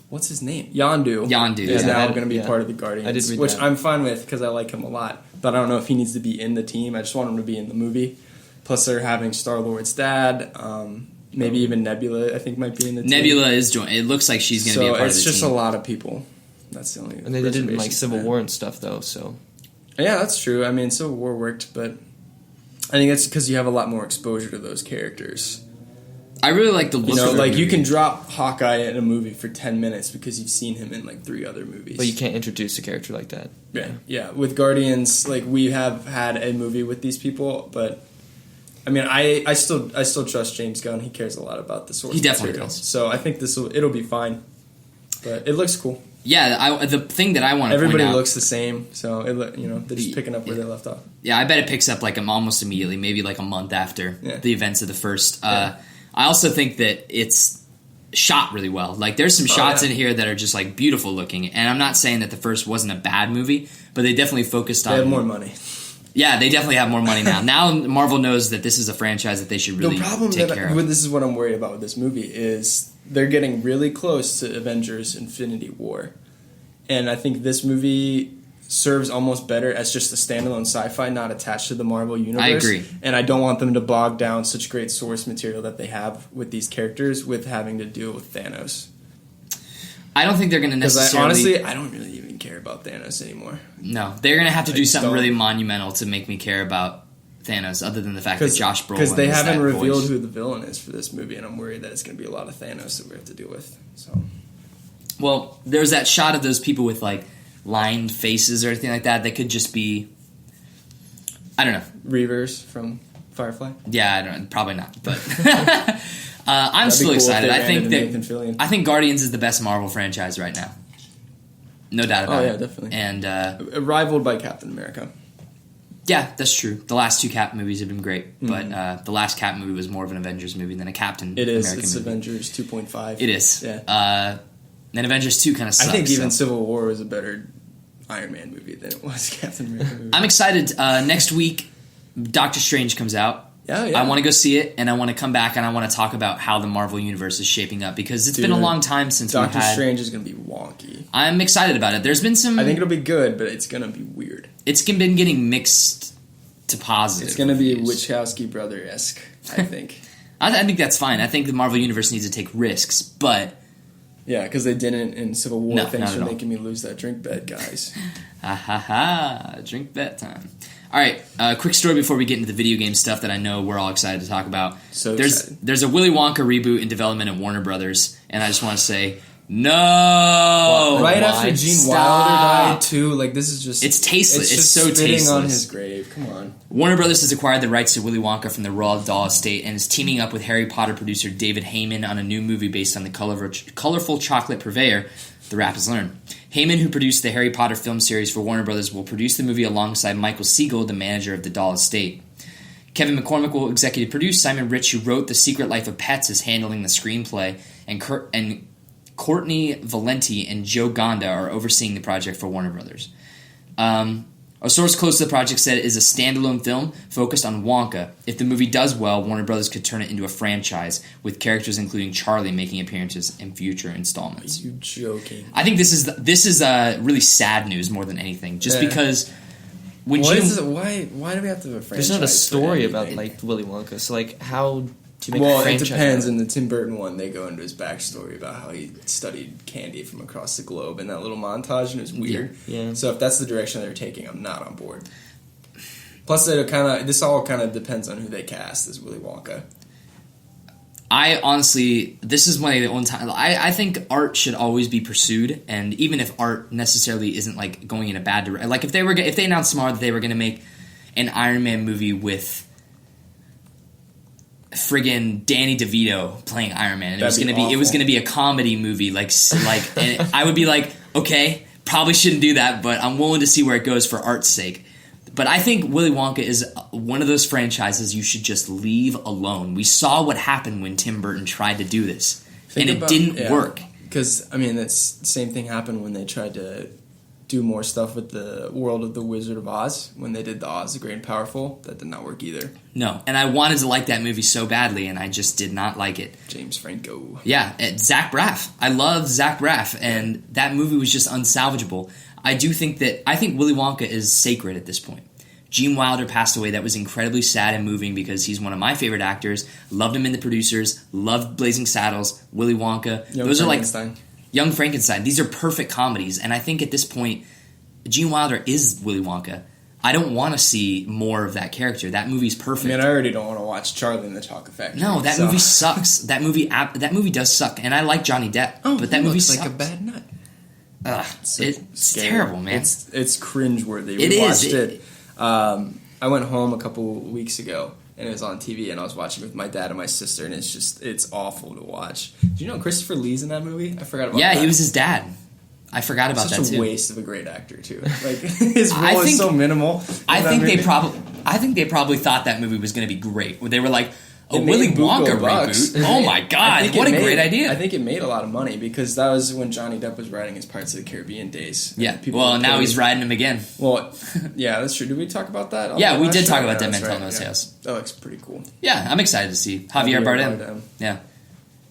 what's his name? Yondu. Is now going to be part of the Guardians.
I did read
which
that.
I'm fine with because I like him a lot. But I don't know if he needs to be in the team. I just want him to be in the movie. Plus, they're having Star-Lord's dad. Maybe even Nebula, I think, might be in the team.
Nebula is joining. It looks like she's going to be a part of the team.
So it's just a lot of people. That's the only
And they didn't like
reservation
Civil
there.
War and stuff, though, so...
Yeah, that's true. I mean, Civil War worked, but I think that's because you have a lot more exposure to those characters.
I really like the look
You know,
of the
like you
movie.
can drop Hawkeye in a movie for 10 minutes because you've seen him in like 3 other movies.
But you can't introduce a character like that.
Yeah. With Guardians, like we have had a movie with these people, but I mean, I still trust James Gunn. He cares a lot about the source.
He definitely
material.
does.
So I think it'll be fine. But it looks cool.
Yeah, the thing that I want to point
Everybody
out...
looks the same, so they're just picking up where they left off.
Yeah, I bet it picks up like almost immediately, maybe like a month after the events of the first. I also think that it's shot really well. Like there's some shots in here that are just like beautiful looking, and I'm not saying that the first wasn't a bad movie, but they definitely focused on...
They have more money.
Yeah, they definitely have more money now. Now Marvel knows that this is a franchise that they should really take care of.
This is what I'm worried about with this movie is they're getting really close to Avengers Infinity War. And I think this movie serves almost better as just a standalone sci-fi, not attached to the Marvel Universe.
I agree.
And I don't want them to bog down such great source material that they have with these characters with having to deal with Thanos.
I don't think they're going to necessarily...
Honestly, I don't really even care about Thanos anymore.
No, they're going to have to do something really monumental to make me care about Thanos, other than the fact that Josh Brolin
because they haven't
that
revealed
voice.
who the villain is for this movie, and I'm worried that it's going to be a lot of Thanos that we have to deal with. So,
well, there's that shot of those people with like lined faces or anything like that. That could just be, I don't know,
Reavers from Firefly.
Yeah, I don't know, probably not, but I'm still excited. I think Guardians is the best Marvel franchise right now, no doubt about it.
Oh yeah, definitely.
And
rivaled by Captain America.
Yeah, that's true. The last 2 Cap movies have been great, but the last Cap movie was more of an Avengers movie than a Captain America movie.
It's Avengers 2.5.
It is.
Yeah.
And Avengers 2 kind of sucks.
I think even Civil War was a better Iron Man movie than it was Captain America movie.
I'm excited. Next week, Doctor Strange comes out.
Yeah.
I want to go see it, and I want to come back, and I want to talk about how the Marvel Universe is shaping up, because it's been a long time since
Doctor Strange is going to be wonky.
I'm excited about it. There's been some...
I think it'll be good, but it's going to be weird.
It's been getting mixed to positive.
It's going to be Wachowski brother-esque, I think.
I think that's fine. I think the Marvel Universe needs to take risks, but...
Yeah, because they didn't in Civil War.
No,
Thanks
not
for
at all.
making me lose that drink bet, guys.
Ha ha ha. Drink bet time. All right, quick story before we get into the video game stuff that I know we're all excited to talk about. There's a Willy Wonka reboot in development at Warner Brothers, and I just want to say, no!
Right after Gene Wilder died, too, like, this is just...
It's tasteless. It's so
spitting
tasteless.
on his grave. Come on.
Warner Brothers has acquired the rights to Willy Wonka from the Roald Dahl estate and is teaming up with Harry Potter producer David Heyman on a new movie based on the colorful chocolate purveyor, The Rap Has Learned. Heyman, who produced the Harry Potter film series for Warner Brothers, will produce the movie alongside Michael Siegel, the manager of the Dahl estate. Kevin McCormick will executive produce. Simon Rich, who wrote The Secret Life of Pets, is handling the screenplay, and Courtney Valenti and Joe Gonda are overseeing the project for Warner Brothers. A source close to the project said it is a standalone film focused on Wonka. If the movie does well, Warner Brothers could turn it into a franchise, with characters including Charlie making appearances in future installments.
Are you joking?
I think this is really sad news more than anything, just because when
why do we have to have a franchise?
There's not a story about like Willy Wonka, so like how do you make a
Well, it
franchise?
depends. In the Tim Burton one, they go into his backstory about how he studied candy from across the globe in that little montage, and it was weird.
Yeah.
So if that's the direction they're taking, I'm not on board. Plus, this all kind of depends on who they cast as Willy Wonka.
I honestly, this is one of the only time I think art should always be pursued, and even if art necessarily isn't like going in a bad direction, like if they announced tomorrow that they were going to make an Iron Man movie with friggin' Danny DeVito playing Iron Man, and it was going to be a comedy movie, like and I would be like, okay, Probably shouldn't do that, but I'm willing to see where it goes for art's sake. But I think Willy Wonka is one of those franchises you should just leave alone. We saw what happened when Tim Burton tried to do this, and it didn't work.
Because, I mean, that's the same thing happened when they tried to do more stuff with the world of the Wizard of Oz. When they did the Oz, the Great and Powerful, that did not work either.
No, and I wanted to like that movie so badly, and I just did not like it.
James Franco.
Yeah, Zach Braff. I love Zach Braff, and that movie was just unsalvageable. I think Willy Wonka is sacred at this point. Gene Wilder passed away. That was incredibly sad and moving because he's one of my favorite actors. Loved him in The Producers. Loved Blazing Saddles. Willy Wonka. Those are like Young Frankenstein. These are perfect comedies. And I think at this point, Gene Wilder is Willy Wonka. I don't want to see more of that character. That movie's perfect.
I mean, I already don't want to watch Charlie and the Chocolate Factory.
No, that movie sucks. That movie does suck. And I like Johnny Depp, but that movie sucks.
Like a bad nut.
It's terrible, man.
It's cringeworthy.
We watched
it. I went home a couple weeks ago, and it was on TV, and I was watching it with my dad and my sister, and it's awful to watch. Do you know Christopher Lee's in that movie? I forgot about that.
Yeah, he was his dad. I forgot about that too.
Such a waste of a great actor too. Like his role is so minimal.
I think they probably thought that movie was going to be great. They were like, a Willy Wonka reboot. Oh my god, what a great idea.
I think it made a lot of money because that was when Johnny Depp was writing his Pirates of the Caribbean days.
Yeah, well, now he's riding them again.
Well, yeah, that's true. Did we talk about that?
Yeah, we did talk about Dead Man Tell No Tales.
That looks pretty cool.
Yeah, I'm excited to see Javier Bardem. Yeah.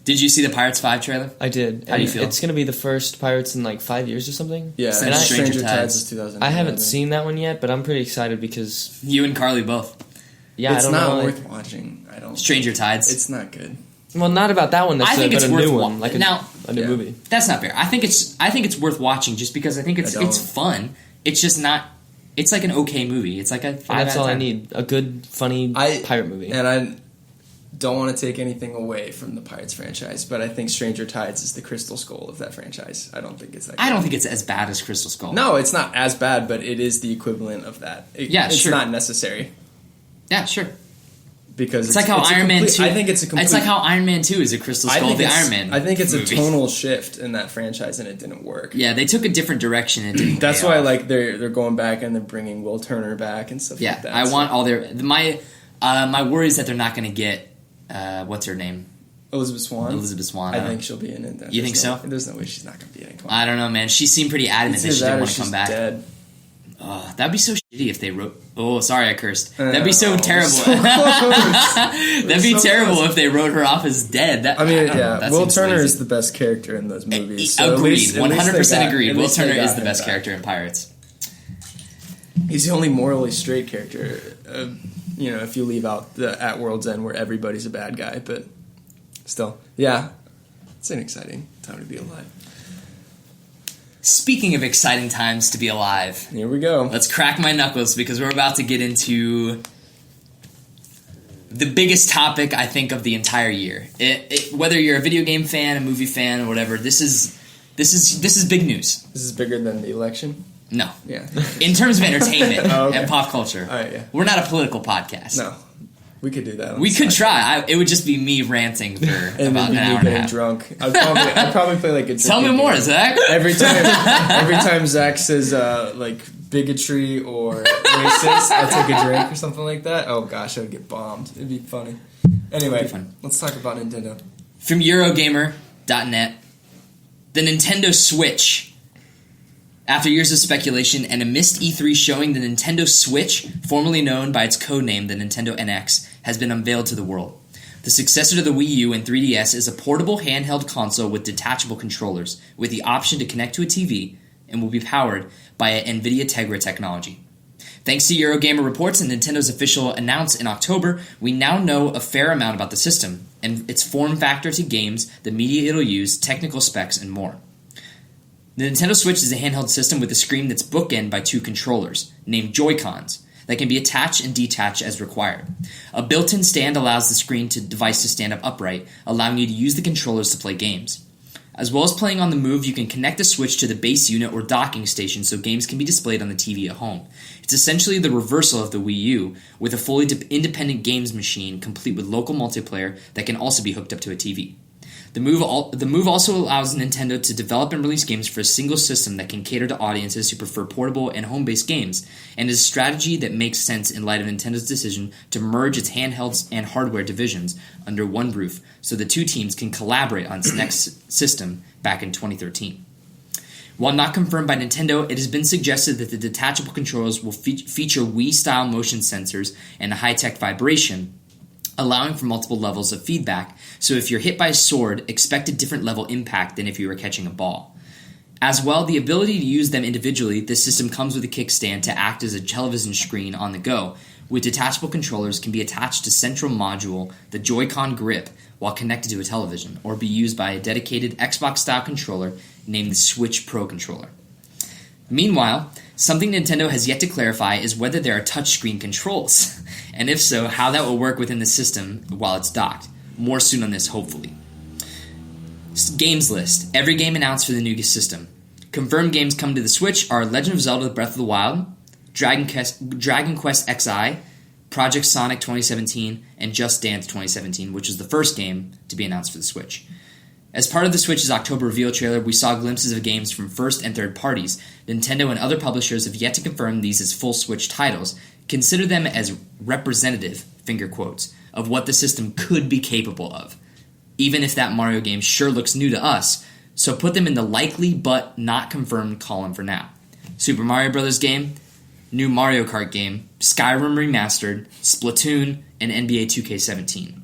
Did you see the Pirates 5 trailer?
I did.
How do you feel?
It's going to be the first Pirates in like 5 years or something.
Yeah, and Stranger Tides is 2009.
I haven't seen that one yet, but I'm pretty excited because...
You and Carly both.
Yeah,
it's
I don't know.
It's not worth watching. I don't.
Stranger Tides.
It's not good.
Well, not about that one necessarily,
I think it's
but a
worth
new one, like a new movie.
That's not fair. I think it's worth watching just because I think it's fun. It's just not. It's like an okay movie. It's like a 5
That's all I need. A good, funny pirate movie.
And I don't want to take anything away from the Pirates franchise, but I think Stranger Tides is the Crystal Skull of that franchise. I don't think it's that good.
I don't think it's as bad as Crystal Skull.
No, it's not as bad, but it is the equivalent of that. It's not necessary.
Yeah, sure.
Because
it's like how Iron Man 2.
I think it's a complete.
It's like how Iron Man 2 is a Crystal Skull of the Iron Man.
I think it's
movie.
A tonal shift in that franchise, and it didn't work.
Yeah, they took a different direction. And it didn't.
That's why, like, they're going back and they're bringing Will Turner back and stuff like that.
I want all their my worry is that they're not going to get what's her name.
Elizabeth Swann.
I
think she'll be in it.
You think so?
There's no way she's not going to be in it.
I don't know, man. She seemed pretty adamant that she didn't want to come back.
Dead.
That'd be so shitty if they wrote... Oh, sorry, I cursed. That'd be so terrible. That'd be terrible if they wrote her off as dead.
Will Turner is the best character in those movies.
Agreed. 100% agreed. Will Turner is the best character in Pirates.
He's the only morally straight character, if you leave out the At World's End where everybody's a bad guy. But still, yeah, it's an exciting time to be alive.
Speaking of exciting times to be alive,
here we go.
Let's crack my knuckles because we're about to get into the biggest topic I think of the entire year. Whether you're a video game fan, a movie fan, or whatever, this is big news.
This is bigger than the election.
No.
Yeah.
In terms of entertainment and pop culture.
All right. Yeah.
We're not a political podcast.
No. We could do that.
We could try. It would just be me ranting for about an hour and a half.
Drunk. I'd probably play like a.
Tell me more, Zach.
Every time Zach says like bigotry or racist, I take a drink or something like that. Oh gosh, I would get bombed. It'd be funny. Anyway, let's talk about Nintendo.
From Eurogamer.net, the Nintendo Switch. After years of speculation and a missed E3 showing the Nintendo Switch, formerly known by its codename the Nintendo NX, has been unveiled to the world. The successor to the Wii U and 3DS is a portable handheld console with detachable controllers, with the option to connect to a TV, and will be powered by NVIDIA Tegra technology. Thanks to Eurogamer reports and Nintendo's official announce in October, we now know a fair amount about the system, and its form factor to games, the media it'll use, technical specs, and more. The Nintendo Switch is a handheld system with a screen that's bookended by two controllers, named Joy-Cons, that can be attached and detached as required. A built-in stand allows the device to stand up upright, allowing you to use the controllers to play games. As well as playing on the move, you can connect the Switch to the base unit or docking station so games can be displayed on the TV at home. It's essentially the reversal of the Wii U, with a fully independent games machine complete with local multiplayer that can also be hooked up to a TV. The move also allows Nintendo to develop and release games for a single system that can cater to audiences who prefer portable and home-based games, and is a strategy that makes sense in light of Nintendo's decision to merge its handhelds and hardware divisions under one roof so the two teams can collaborate on its next system back in 2013. While not confirmed by Nintendo, it has been suggested that the detachable controllers will feature Wii-style motion sensors and a high-tech vibration, allowing for multiple levels of feedback, so if you're hit by a sword, expect a different level impact than if you were catching a ball. As well, the ability to use them individually, this system comes with a kickstand to act as a television screen on the go, with detachable controllers can be attached to central module, the Joy-Con grip, while connected to a television, or be used by a dedicated Xbox-style controller named the Switch Pro Controller. Meanwhile, something Nintendo has yet to clarify is whether there are touchscreen controls, and if so, how that will work within the system while it's docked. More soon on this, hopefully. Games list. Every game announced for the new system. Confirmed games coming to the Switch are Legend of Zelda Breath of the Wild, Dragon Quest XI, Project Sonic 2017, and Just Dance 2017, which is the first game to be announced for the Switch. As part of the Switch's October reveal trailer, we saw glimpses of games from first and third parties. Nintendo and other publishers have yet to confirm these as full Switch titles. Consider them as representative, finger quotes, of what the system could be capable of, even if that Mario game sure looks new to us, so put them in the likely but not confirmed column for now. Super Mario Bros. Game, new Mario Kart game, Skyrim Remastered, Splatoon, and NBA 2K17.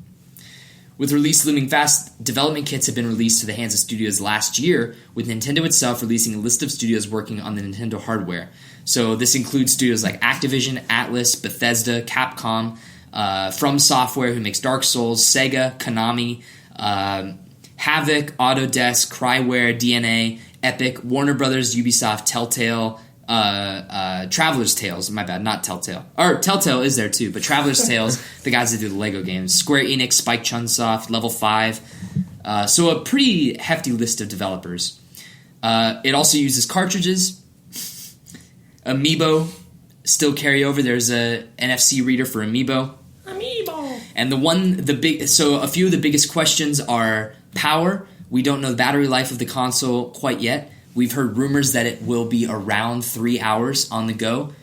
With release looming fast, development kits have been released to the hands of studios last year, with Nintendo itself releasing a list of studios working on the Nintendo hardware. So this includes studios like Activision, Atlus, Bethesda, Capcom, From Software, who makes Dark Souls, Sega, Konami, Havok, Autodesk, Cryware, DNA, Epic, Warner Brothers, Ubisoft, Telltale, Traveler's Tales, my bad, not Telltale. Or Telltale is there too, but Traveler's Tales, the guys that do the Lego games. Square Enix, Spike Chunsoft, Level 5. So a pretty hefty list of developers. It also uses cartridges. Amiibo still carry over. There's a NFC reader for Amiibo. And so a few of the biggest questions are power. We don't know the battery life of the console quite yet. We've heard rumors that it will be around 3 hours on the go.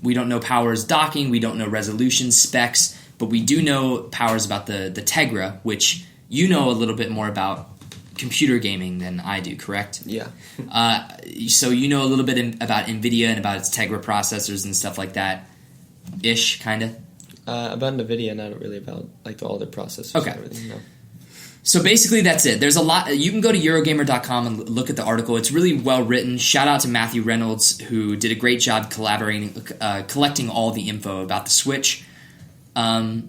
We don't know power's docking. We don't know resolution specs. But we do know powers about the Tegra, which you know a little bit more about computer gaming than I do, correct?
Yeah.
So you know a little bit about NVIDIA and about its Tegra processors and stuff like that. Ish, kind of?
About NVIDIA, not really about like all the processors
okay.
and everything, no.
So basically that's it. There's a lot. You can go to Eurogamer.com and look at the article. It's really well written. Shout out to Matthew Reynolds, who did a great job collecting all the info about the Switch. How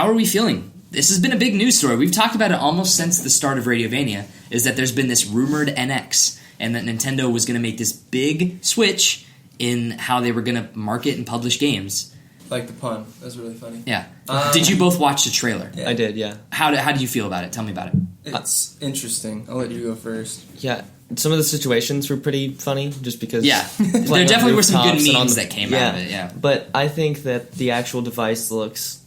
are we feeling? This has been a big news story. We've talked about it almost since the start of Radiovania, is that there's been this rumored NX, and that Nintendo was going to make this big switch in how they were going to market and publish games.
Like the pun. That was really funny.
Yeah. Did you both watch the trailer?
Yeah.
I did, yeah.
How do you feel about it? Tell me about it.
It's interesting. I'll let you go first.
Yeah, some of the situations were pretty funny, just because...
Yeah, there definitely were some good memes that came out of it, yeah.
But I think that the actual device looks...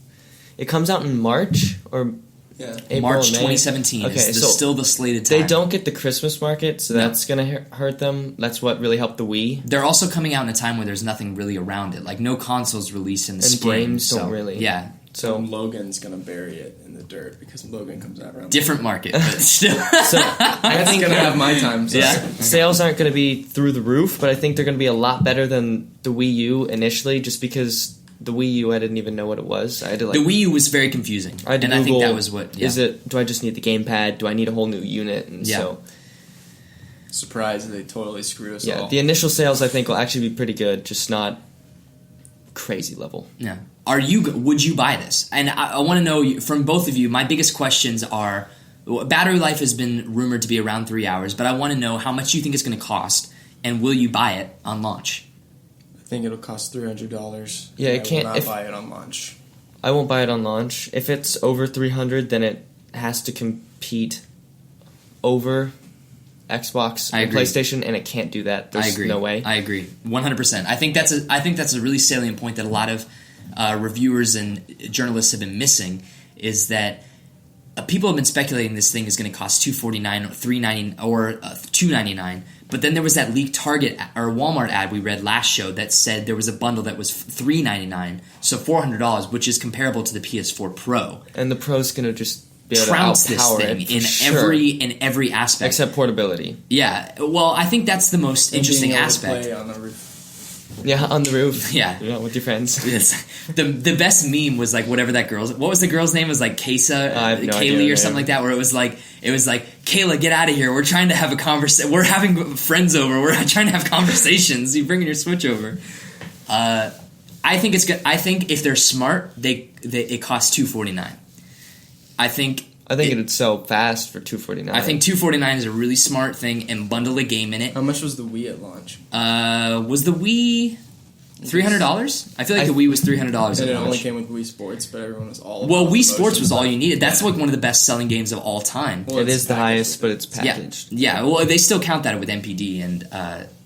It comes out in March, or April
March
or May.
2017 is still the slated time.
They don't get the Christmas market, so that's going to hurt them. That's what really helped the Wii.
They're also coming out in a time where there's nothing really around it. Like, no consoles released in the spring.
Games don't really.
Yeah.
So Logan's going to bury it in the dirt, because Logan comes out around
different market, but still.
So I think
going to have my time. So.
Yeah.
Sales aren't going to be through the roof, but I think they're going to be a lot better than the Wii U initially, just because... The Wii U, I didn't even know what it was. I had to
the Wii U was very confusing,
I had to
and
Google,
I think that was what. Yeah.
Is it? Do I just need the gamepad? Do I need a whole new unit? And so,
surprised they totally screwed us all.
The initial sales I think will actually be pretty good, just not crazy level.
Yeah. Would you buy this? And I want to know from both of you. My biggest questions are: battery life has been rumored to be around 3 hours, but I want to know how much you think it's going to cost, and will you buy it on launch?
I think it'll cost $300.
Yeah, it can't.
I will not buy it on launch.
I won't buy it on launch. If it's over $300, then it has to compete over Xbox and PlayStation, and it can't do that. There's no way.
I agree 100%. I think that's a really salient point that a lot of reviewers and journalists have been missing, is that people have been speculating this thing is going to cost $249 or $399 or $299. But then there was that leaked Target or Walmart ad we read last show that said there was a bundle that was $399, so $400, which is comparable to the PS4 Pro.
And the Pro's going to just be able to
trounce this
outpower
thing
it
in every aspect,
except portability.
Yeah, well, I think that's the most interesting
being able
aspect.
to play on the roof.
Yeah, on the roof.
Yeah,
with your friends.
Yes. The best meme was like whatever that girl's. What was the girl's name? It was like Kaysa, Kaylee or something like that. Where it was like Kayla, get out of here. We're trying to have a conversation. We're having friends over. We're trying to have conversations. You bringing your Switch over. I think it's good. I think if they're smart, it costs $249. I think
it'd sell fast for $249.
I think $249 is a really smart thing, and bundle a game in it.
How much was the Wii at launch?
Was the Wii $300? I feel like the Wii was $300 at launch.
And it only came with Wii Sports, but everyone was all
well, Wii Sports was all you needed. That's like one of the best selling games of all time.
Well, it is the highest, but it's packaged.
Yeah, well, they still count that with MPD, and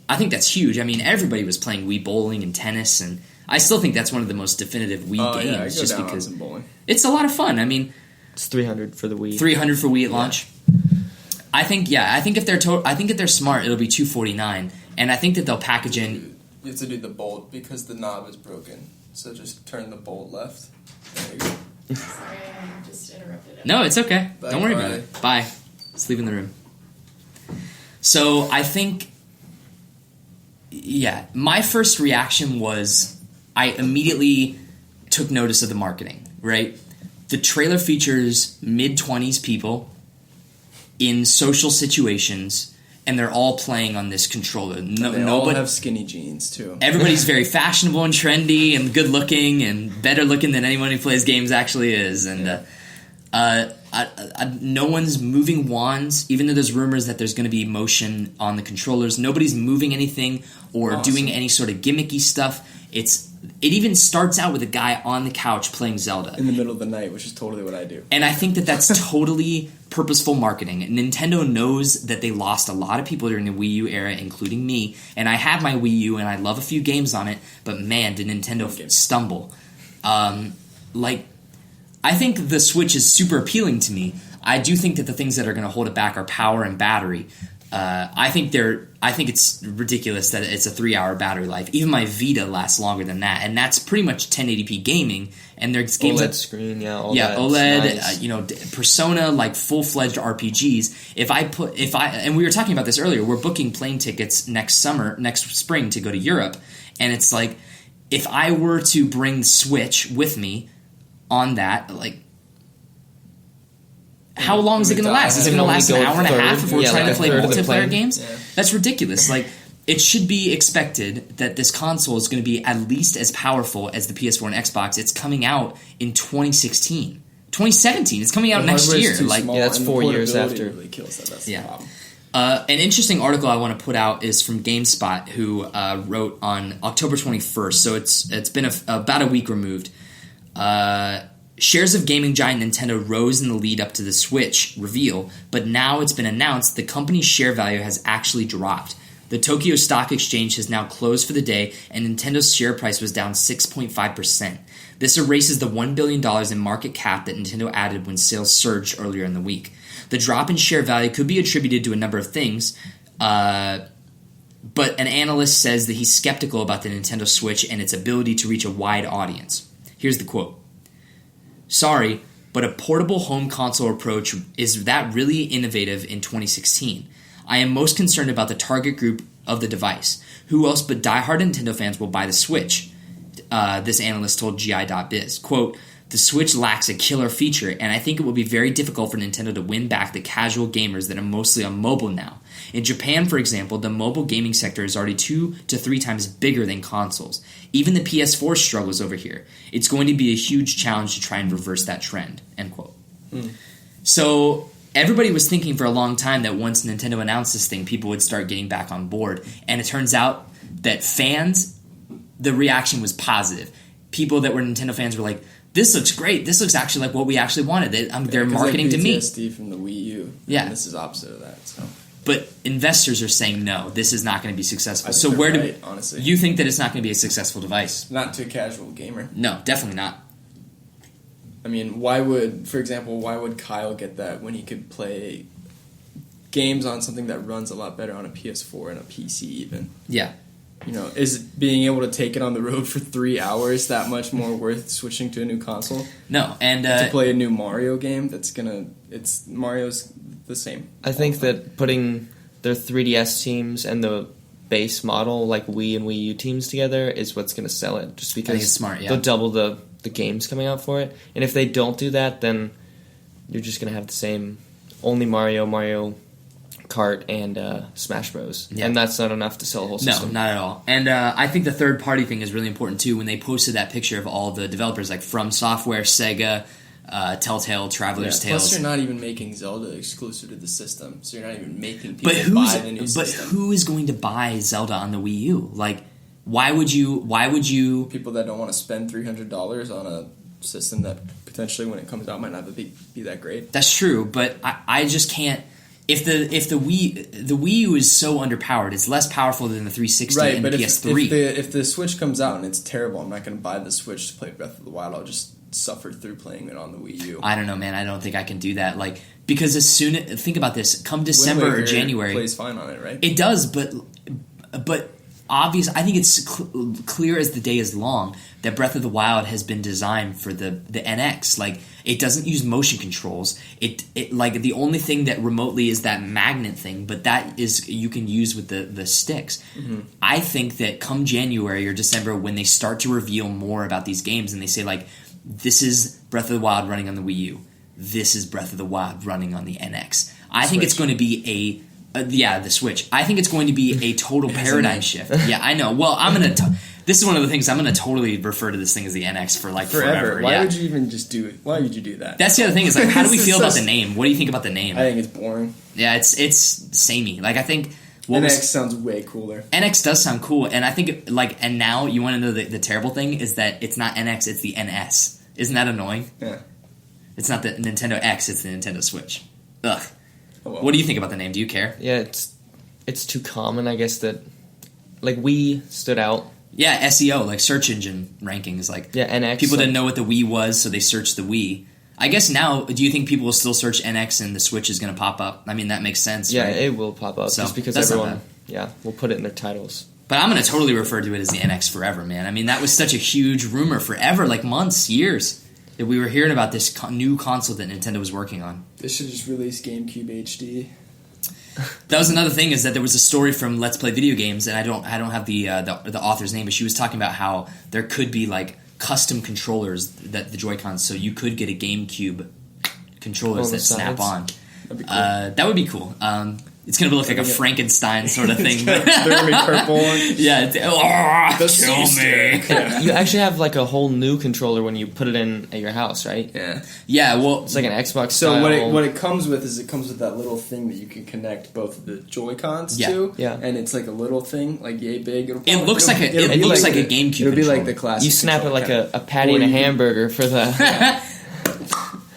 I think that's huge. I mean, everybody was playing Wii Bowling and tennis, and I still think that's one of the most definitive Wii games, just because it's a lot of fun. I mean,
it's $300 for the Wii.
$300 for Wii at launch. I think if they're smart, it'll be $249, and I think that they'll package in.
You have to do the bolt because the knob is broken. So just turn the bolt left. There you go.
Sorry, I just interrupted it.
No, it's okay.
Bye.
Don't worry about it. Bye. Just leave in the room. So I think, yeah, my first reaction was I immediately took notice of the marketing, right? The trailer features mid-20s people in social situations, and they're all playing on this controller.
They all have skinny jeans, too.
Everybody's very fashionable and trendy and good-looking and better-looking than anyone who plays games actually is. And no one's moving wands, even though there's rumors that there's going to be motion on the controllers. Nobody's moving anything or doing any sort of gimmicky stuff. It even starts out with a guy on the couch playing Zelda.
In the middle of the night, which is totally what I do.
And I think that that's totally purposeful marketing. Nintendo knows that they lost a lot of people during the Wii U era, including me. And I have my Wii U, and I love a few games on it. But man, did Nintendo stumble. I think the Switch is super appealing to me. I do think that the things that are going to hold it back are power and battery. I think it's ridiculous that it's a 3-hour battery life. Even my Vita lasts longer than that, and that's pretty much 1080p gaming. And there's games
OLED screen, all
OLED,
nice.
Persona, like full-fledged RPGs. And we were talking about this earlier. We're booking plane tickets next spring to go to Europe, and it's like if I were to bring Switch with me on that, like. How long is it going to last? Is it going to last an hour and a half if we're trying to play multiplayer games? Yeah. That's ridiculous. Like, it should be expected that this console is going to be at least as powerful as the PS4 and Xbox. It's coming out in 2016. 2017. It's coming out next year.
That's 4 years after.
Really kills that. That's the problem.
An interesting article I want to put out is from GameSpot, who wrote on October 21st. So it's been about a week removed. Shares of gaming giant Nintendo rose in the lead up to the Switch reveal, but now it's been announced the company's share value has actually dropped. The Tokyo Stock Exchange has now closed for the day, and Nintendo's share price was down 6.5%. This erases the $1 billion in market cap that Nintendo added when sales surged earlier in the week. The drop in share value could be attributed to a number of things, but an analyst says that he's skeptical about the Nintendo Switch and its ability to reach a wide audience. Here's the quote. Sorry, but a portable home console approach is that really innovative in 2016. I am most concerned about the target group of the device. Who else but diehard Nintendo fans will buy the Switch? This analyst told GI.biz. Quote, the Switch lacks a killer feature, and I think it will be very difficult for Nintendo to win back the casual gamers that are mostly on mobile now. In Japan, for example, the mobile gaming sector is already 2 to 3 times bigger than consoles. Even the PS4 struggles over here. It's going to be a huge challenge to try and reverse that trend. End quote. So everybody was thinking for a long time that once Nintendo announced this thing, people would start getting back on board. And it turns out that fans, the reaction was positive. People that were Nintendo fans were like, this looks great. This looks actually like what we actually wanted. They're marketing to me.
PTSD from the Wii U.
Yeah.
This is opposite of that. So.
But investors are saying no, this is not going to be successful.
So honestly,
you think that it's not going to be a successful device?
Not to a casual gamer.
No, definitely not.
I mean, why would Kyle get that when he could play games on something that runs a lot better on a PS4 and a PC even?
Yeah.
You know, is being able to take it on the road for 3 hours that much more worth switching to a new console?
No, and
to play a new Mario game Mario's the same.
I think that putting their 3DS teams and the base model, like Wii and Wii U teams together, is what's going to sell it. Just because
I think it's smart, yeah.
they'll double the games coming out for it. And if they don't do that, then you're just going to have the same, only Mario Kart, and Smash Bros. Yeah. And that's not enough to sell a whole system.
No, not at all. And I think the third-party thing is really important, too. When they posted that picture of all the developers, like From Software, Sega, Telltale, Traveler's Tales.
Plus, you're not even making Zelda exclusive to the system, so you're not even making people buy the new system.
But who is going to buy Zelda on the Wii U? Like, why would you...
People that don't want to spend $300 on a system that potentially, when it comes out, might not be that great.
That's true, but I just can't... If the Wii U is so underpowered, it's less powerful than the 360 and the PS3.
If the Switch comes out and it's terrible, I'm not going to buy the Switch to play Breath of the Wild. I'll just suffer through playing it on the Wii U.
I don't know, man. I don't think I can do that. Like, because think about this. Come December or January,
plays fine on it, right?
It does, but obvious. I think it's clear as the day is long that Breath of the Wild has been designed for the NX. Like, it doesn't use motion controls. It like the only thing that remotely is that magnet thing, but that is you can use with the sticks. Mm-hmm. I think that come January or December, when they start to reveal more about these games and they say, like, this is Breath of the Wild running on the Wii U, this is Breath of the Wild running on the NX. I think it's going to be the Switch. I think it's going to be a total paradigm shift. Yeah, I know. Well, this is one of the things I'm going to totally refer to this thing as the NX for like forever.
Why would you even just do it? Why would you do that?
That's the other thing is, like, how do we feel about the name? What do you think about the name?
I think it's boring.
Yeah, it's samey. Like, I think
NX sounds way cooler.
NX does sound cool, and I think and now you want to know the terrible thing is that it's not NX, it's the NS. Isn't that annoying?
Yeah.
It's not the Nintendo X, it's the Nintendo Switch. Ugh.
Oh, well.
What do you think about the name? Do you care?
Yeah, it's too common, I guess, that like Wii stood out.
Yeah, SEO, like search engine rankings, like
NX.
People didn't know what the Wii was, so they searched the Wii. I guess now, do you think people will still search NX and the Switch is going to pop up? I mean, that makes sense.
Yeah,
right?
it will pop up just because everyone will put it in their titles.
But I'm going to totally refer to it as the NX forever, man. I mean, that was such a huge rumor forever, like months, years, that we were hearing about this new console that Nintendo was working on.
They should just release GameCube HD.
That was another thing, is that there was a story from Let's Play Video Games, and I don't have the author's name, but she was talking about how there could be like custom controllers that the Joy-Cons, so you could get a GameCube controllers that snap on.
That'd be cool.
That would be cool. It's going to look like a Frankenstein sort of thing.
They're going to be purple.
Yeah. Kill me.
Yeah. You actually have like a whole new controller when you put it in at your house, right?
Yeah.
Yeah, well...
It's like an Xbox
So
style.
what it comes with is it comes with that little thing that you can connect both of the Joy-Cons to.
Yeah.
And it's like a little thing, like yay big.
It looks like a GameCube
It'll be
controller.
like the classic
You snap it like a patty and a hamburger for the...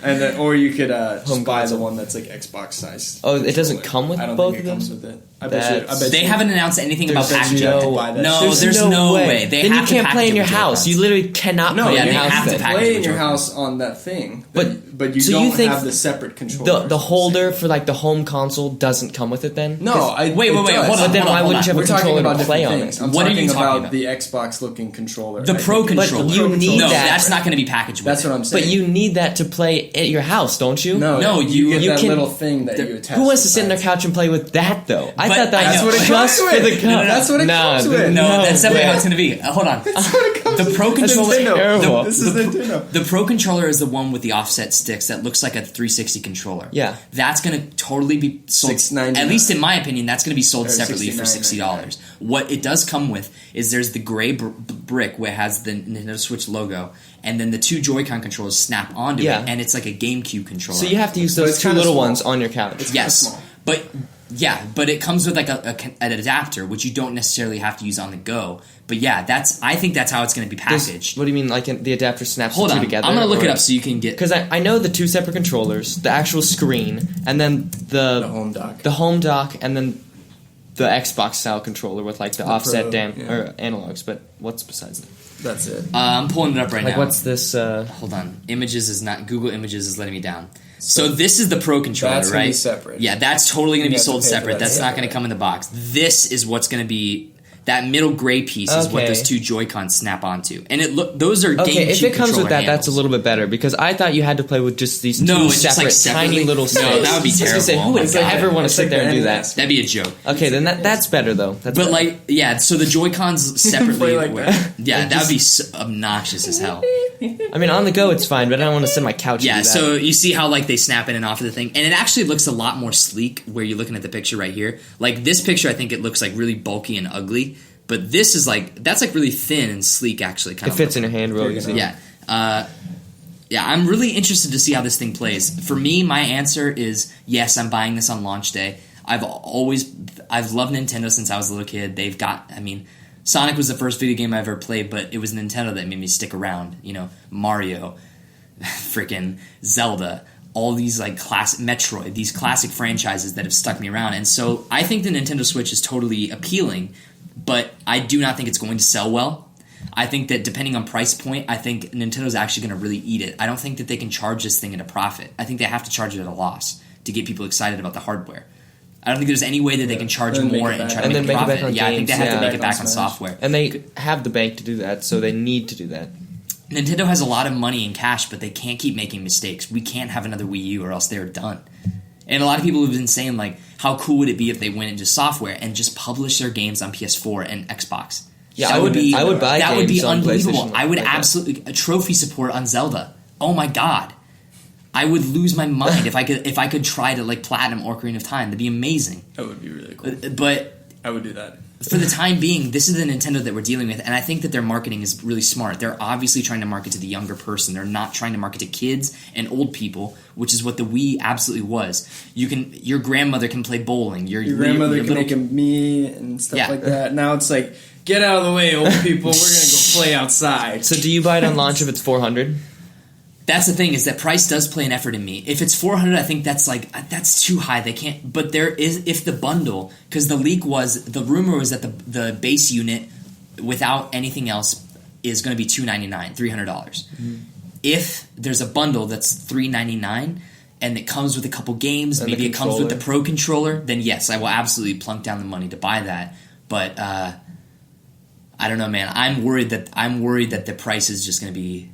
And then, or you could just buy
console.
the one that's like Xbox size.
Oh, it doesn't come with
I don't
both
think it
of them?
comes with it. I bet
They haven't announced anything about packaging.
There's no way.
They
then
have
you
to
can't play in your
package it with
house.
Joy-Cons.
You literally cannot
No,
play
yeah,
in your
they
house.
have to
then.
play in
with
your
Joy-Cons.
house on that thing.
But
you
so
don't
you think
have the separate controller.
The holder for like the home console doesn't come with it then?
No,
Wait, hold on.
But then why wouldn't you have
We're
a
talking
controller
about
to play
different
on
things.
it?
I'm
What are
talking
you talking
about
about?
the Xbox looking controller.
The Pro controller.
But you need
no,
that.
that's not going to be packaged with
That's
it.
what I'm saying.
But you need that to play at your house, don't you?
No,
you
get that
can-
little thing that you attach.
Who wants to sit on their couch and play with that though? I
But
thought that
that's
was
what it
just
comes
for
with.
the
No, that's what it comes with.
No, that's definitely
way.
how it's going to be. Hold on.
That's what it comes
The Pro
with.
controller.
Nintendo.
This
is Nintendo.
The Pro controller is the one with the offset sticks that looks like a 360 controller.
Yeah.
That's going to totally be sold.
$6.99.
At least in my opinion, that's going to be sold
Or
separately for $60. What it does come with is there's the gray brick where it has the Nintendo Switch logo, and then the two Joy-Con controllers snap onto
Yeah.
it, and it's like a GameCube controller.
So you have to use
But
those
it's
two
kinda
little
small.
ones on your couch.
Yes,
small.
but it comes with like an adapter, which you don't necessarily have to use on the go. But yeah, I think that's how it's going to be packaged.
What do you mean, like the adapter snaps
Hold
the two
on,
together?
I'm going to look it up so you can get.
Because I know the two separate controllers, the actual screen, and then
The home dock.
the home dock, and then the Xbox style controller with like the offset
Pro,
or analogs. But what's besides that?
That's it.
I'm pulling it up right
Like,
now.
what's this?
Hold on. Images is not... Google Images is letting me down. So this is the Pro Controller,
that's
right?
That's going to be separate.
Yeah, that's totally going to be
have to
sold
pay for
separate.
that
That's not going to come in the box. This is what's going to be... That middle gray piece is what
Okay.
those two Joy-Cons snap onto. And those are
Okay, if
GameCube
it comes with
controller
that, that's a
handles.
little bit better because I thought you had to play with just these two
No, it's just,
separate,
like, separately.
tiny little
No,
sticks.
that would be
I was gonna say,
terrible.
who
Oh
would
my God.
ever want to
It's
sit
like
there and
the
do
NES.
that?
That'd be a joke.
Okay, then that's better though. That's
But,
better.
like, yeah, so the Joy-Cons separately...
Play like that.
Yeah, that would be obnoxious as hell.
I mean, on the go it's fine, but I don't want to sit on my couch.
Yeah,
and do that.
so you see how, like, they snap in and off of the thing. And it actually looks a lot more sleek where you're looking at the picture right here. Like, this picture, I think it looks, like, really bulky and ugly. But this is, like, that's, like, really thin and sleek, actually. Kind
it fits in your hand real easy.
Yeah. Yeah, I'm really interested to see how this thing plays. For me, my answer is yes, I'm buying this on launch day. I've loved Nintendo since I was a little kid. Sonic was the first video game I ever played, but it was Nintendo that made me stick around. You know, Mario, freaking Zelda, all these like classic Metroid, these classic franchises that have stuck me around. And so I think the Nintendo Switch is totally appealing, but I do not think it's going to sell well. I think that depending on price point, I think Nintendo's actually going to really eat it. I don't think that they can charge this thing at a profit. I think they have to charge it at a loss to get people excited about the hardware. I don't think there's any way that they can charge
And
more
make it
and
back.
try to
And
make
then
a
make it
profit.
back on
Yeah, I think they
games,
have to
yeah.
make it back on
Smash.
software.
And they have the bank to do that, so they need to do that.
Nintendo has a lot of money in cash, but they can't keep making mistakes. We can't have another Wii U or else they're done. And a lot of people have been saying, like, how cool would it be if they went into software and just published their games on PS4 and Xbox?
Yeah,
That
I would be
that
on
unbelievable.
PlayStation
I would
like that.
absolutely a trophy support on Zelda. Oh my god. I would lose my mind if I could try to like platinum Ocarina of Time. That'd be amazing.
That would be really cool.
But
I would do that.
for the time being, this is the Nintendo that we're dealing with, and I think that their marketing is really smart. They're obviously trying to market to the younger person. They're not trying to market to kids and old people, which is what the Wii absolutely was. Your grandmother can play bowling. Your
Grandmother
your
can
little-
make a me and stuff
Yeah.
like that. Now it's like, get out of the way, old people. We're gonna go play outside.
So do you buy it on launch if it's $400?
That's the thing, is that price does play an effort in me. If it's $400, I think that's too high. They can't. But there is, if the bundle, because the rumor was that the base unit without anything else is going to be $299, $300. Mm-hmm. If there's a bundle that's $399 and it comes with a couple games,
And
maybe
the
it comes with the
controller.
Pro Controller, then yes, I will absolutely plunk down the money to buy that. But I don't know, man. I'm worried that the price is just going to be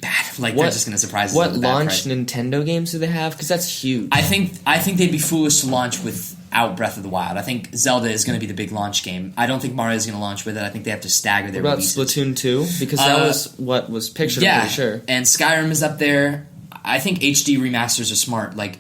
bad. Like, they're just going to surprise us
What
with a bad
launch
price.
Nintendo games do they have? Because that's huge.
I think they'd be foolish to launch without Breath of the Wild. I think Zelda is going to be the big launch game. I don't think Mario is going to launch with it. I think they have to stagger their
What about
releases.
Splatoon 2? Because that was what was pictured, I'm pretty sure.
And Skyrim is up there. I think HD remasters are smart. Like,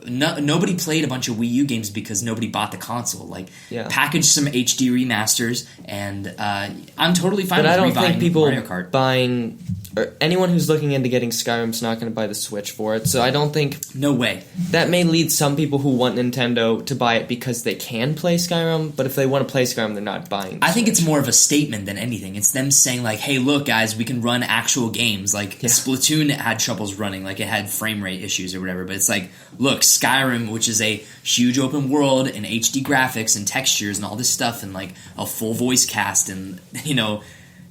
nobody played a bunch of Wii U games because nobody bought the console. Like,
Yeah.
package some HD remasters, and I'm totally fine
But
with
I don't
rebuying
think people
Mario Kart.
buying... Or anyone who's looking into getting Skyrim's not going to buy the Switch for it. So I don't think...
No way.
That may lead some people who want Nintendo to buy it because they can play Skyrim, but if they want to play Skyrim, they're not buying the
I think
Switch.
it's more of a statement than anything. It's them saying, like, hey, look, guys, we can run actual games. Like, Splatoon had troubles running. Like, it had frame rate issues or whatever. But it's like, look, Skyrim, which is a huge open world and HD graphics and textures and all this stuff and, like, a full voice cast and, you know,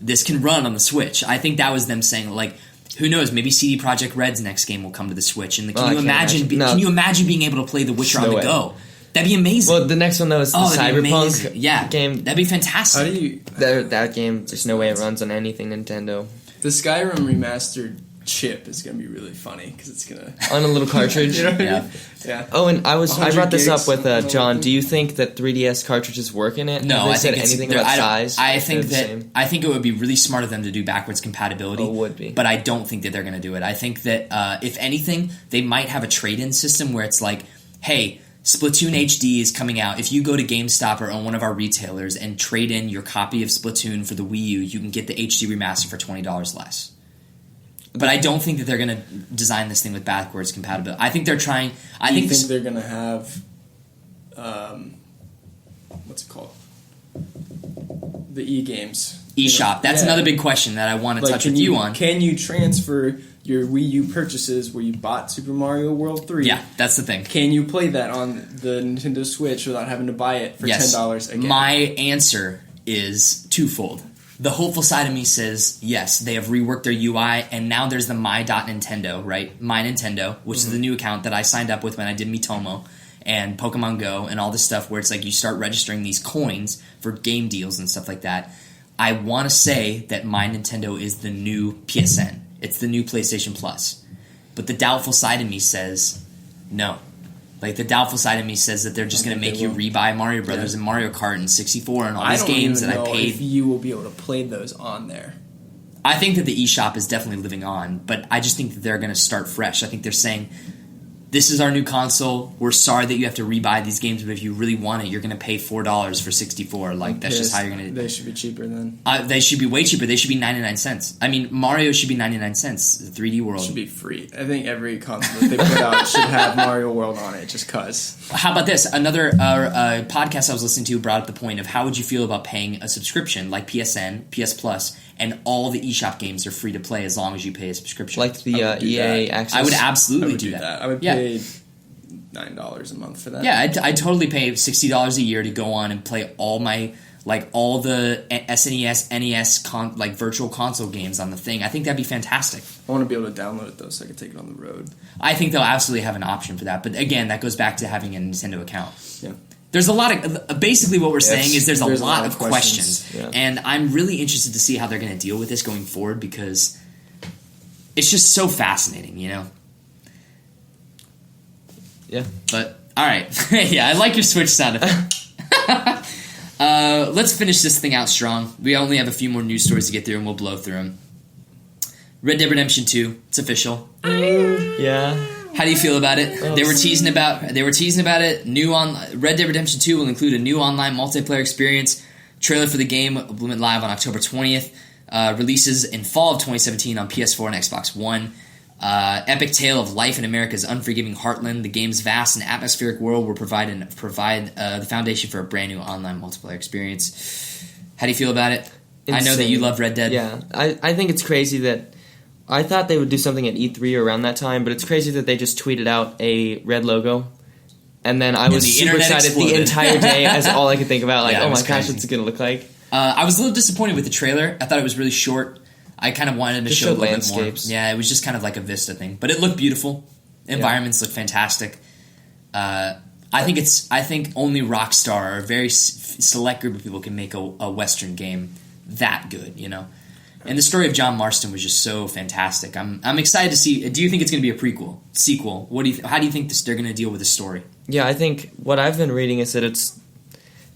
this can run on the Switch. I think that was them saying, like, who knows? Maybe CD Projekt Red's next game will come to the Switch. And
I can't imagine. No.
Can you imagine being able to play The Witcher
No
on the
way.
go? That'd be amazing.
Well, the next one, though, is the
that'd be amazing.
Cyberpunk game.
That'd be fantastic.
How do you...
That game, there's no way it runs on anything Nintendo.
The Skyrim remastered chip is going to be really funny because it's going to...
On a little cartridge.
You know what I
Yeah.
mean? Yeah.
Oh, and I
100
brought this
gigs.
up with John. Do you think that 3DS cartridges work in it?
No,
Have they
I
said
think
anything about size.
I think
They're the
that
same?
I think it would be really smart of them to do backwards compatibility.
Oh, it would be.
But I don't think that they're going to do it. I think that if anything, they might have a trade-in system where it's like, hey, Splatoon HD is coming out. If you go to GameStop or on one of our retailers and trade in your copy of Splatoon for the Wii U, you can get the HD remaster for $20 less. But I don't think that they're going to design this thing with backwards compatibility. I think they're trying. I
Do you
think
think they're going to have... what's it called? The e-games.
eShop. That's
Yeah.
another big question that I want to
Like,
touch with you on.
Can you transfer your Wii U purchases where you bought Super Mario World 3?
Yeah, that's the thing.
Can you play that on the Nintendo Switch without having to buy it for $10 again?
My answer is twofold. The hopeful side of me says, yes, they have reworked their UI, and now there's the My.Nintendo, right? My Nintendo, which is the new account that I signed up with when I did Miitomo and Pokemon Go and all this stuff where it's like you start registering these coins for game deals and stuff like that. I want to say that My Nintendo is the new PSN. It's the new PlayStation Plus. But the doubtful side of me says, no. Like, the doubtful side of me says that they're just going to make you rebuy Mario Brothers and Mario Kart and 64 and all these games that I paid.
I don't even know if you will be able to play those on there.
I think that the eShop is definitely living on, but I just think that they're going to start fresh. I think they're saying, this is our new console. We're sorry that you have to rebuy these games, but if you really want it, you're going to pay $4 for 64. Like, that's just how you're going to...
They should be cheaper then.
They should be way cheaper. They should be 99 cents. I mean, Mario should be 99 cents. The 3D World.
It should be free. I think every console that they put out should have Mario World on it, just cuz.
How about this? Another podcast I was listening to brought up the point of how would you feel about paying a subscription like PSN, PS Plus, and all the eShop games are free to play as long as you pay a subscription.
Like the EA access?
I would absolutely do that.
I would pay $9 a month for that.
Yeah, I'd totally pay $60 a year to go on and play all my, like, all the SNES, NES, like, virtual console games on the thing. I think that'd be fantastic.
I want to be able to download it, though, so I can take it on the road.
I think they'll absolutely have an option for that. But, again, that goes back to having a Nintendo account.
Yeah.
There's a lot of... Basically what we're saying is there's a lot of questions.
Yeah.
And I'm really interested to see how they're going to deal with this going forward because it's just so fascinating, you know?
Yeah.
But, alright. Yeah, I like your Switch sound effect. Let's finish this thing out strong. We only have a few more news stories to get through and we'll blow through them. Red Dead Redemption 2. It's official.
Yeah.
How do you feel about it? They were teasing about it. Red Dead Redemption 2 will include a new online multiplayer experience. Trailer for the game went live on October 20th. Releases in fall of 2017 on PS4 and Xbox One. Epic tale of life in America's unforgiving heartland. The game's vast and atmospheric world will provide the foundation for a brand new online multiplayer experience. How do you feel about it? Insane. I know that you love Red Dead.
Yeah, I think it's crazy that I thought they would do something at E3 around that time, but it's crazy that they just tweeted out a red logo. And then I was super excited exploded. The entire day as all I could think about. Like, oh my gosh, what's it going to look like?
I was a little disappointed with the trailer. I thought it was really short. I kind of wanted to show a little
landscapes.
bit more. Yeah, it was just kind of like a Vista thing. But it looked beautiful. Environments look fantastic. I think only Rockstar or a very select group of people can make a Western game that good, you know? And the story of John Marston was just so fantastic. I'm excited to see. Do you think it's going to be a sequel? How do you think they're going to deal with the story?
Yeah, I think what I've been reading is that it's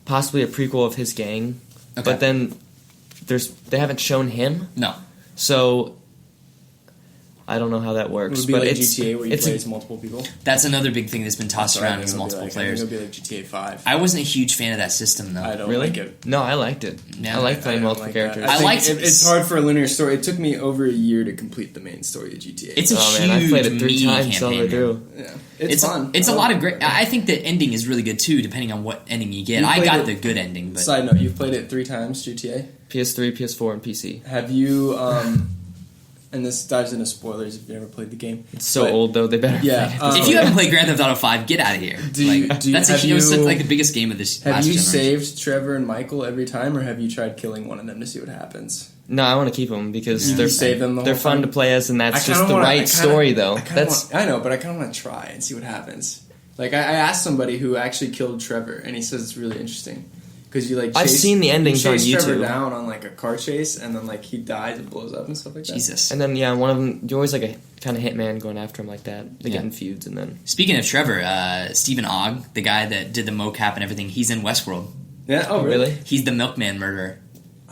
possibly a prequel of his gang, but then they haven't shown him.
No.
So I don't know how that works.
It would be like GTA where you play as multiple people.
That's another big thing that's been tossed around as multiple players.
I think it'll be like GTA 5.
I wasn't a huge fan of that system, though.
I don't
really
like it.
No, I liked it. Yeah, I like playing multiple characters.
I liked it.
It's hard for a linear story. It took me over a year to complete the main story of GTA.
It's a huge
I played it 3 times all the way through.
Yeah. It's fun.
It's a lot of great... I think the ending is really good, too, depending on what ending you get. I got the good ending, but...
Side note, you've played it 3 times, GTA?
PS3, PS4, and PC.
Have you... and this dives into spoilers if you ever played the game.
It's so old, though. They better play it.
If you haven't played Grand Theft Auto 5, get out of here. It was like the biggest game of this
last generation.
Have you
saved Trevor and Michael every time, or have you tried killing one of them to see what happens?
No, I want to keep them because they're fun to play as, and that's just the right story, though.
I know, but I kind of want to try and see what happens. Like, I asked somebody who actually killed Trevor, and he says it's really interesting. Because you
I've seen the endings on YouTube.
Trevor down on like a car chase, and then like he dies and blows up and stuff like that.
Jesus.
And then one of them, you're always like a kind of hitman going after him like that. They get in feuds, and then.
Speaking of Trevor, Stephen Ogg, the guy that did the mocap and everything, he's in Westworld.
Yeah. Oh, really?
He's the milkman murderer.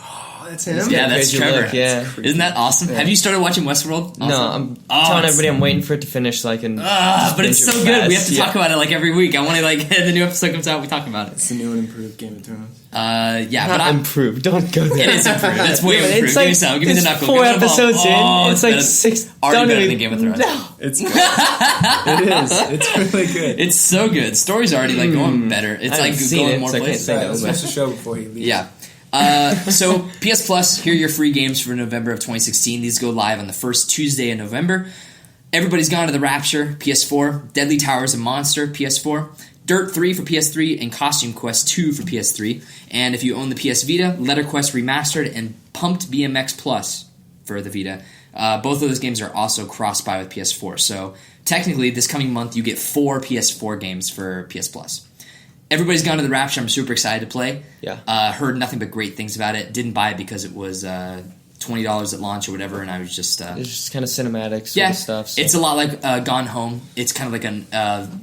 Oh, that's him.
Yeah, that's Trevor.
Yeah.
Isn't that awesome? Yeah. Have you started watching Westworld?
Also? No, I'm telling everybody I'm waiting for it to finish so I can.
But it's so good. We have to talk about it like every week. I want to the new episode comes out, we talk about it.
It's the new and improved Game of Thrones.
But I'm improved. Don't go there.
It is improved. It's way improved.
It's like,
give me the knuckle.
4 episodes in. It's like 6.
Already better than Game of Thrones.
No. It's good. It is. It's really good.
It's so good. Story's already going better. It's like going more places.
Let's watch the show before he leaves.
Yeah. So PS Plus, here are your free games for November of 2016. These go live on the first Tuesday in November. Everybody's Gone to the Rapture, PS4. Deadly Towers of Monster, PS4. Dirt 3 for PS3 and Costume Quest 2 for PS3. And if you own the PS Vita, Letter Quest Remastered and Pumped BMX Plus for the Vita. Both of those games are also cross-buy with PS4. So technically, this coming month, you get 4 PS4 games for PS Plus. Everybody's gone to the Rapture. I'm super excited to play.
Yeah.
Heard nothing but great things about it. Didn't buy it because it was $20 at launch or whatever, and I was just...
it's just kind of cinematics
yeah,
stuff. So.
It's a lot like Gone Home. It's kind of like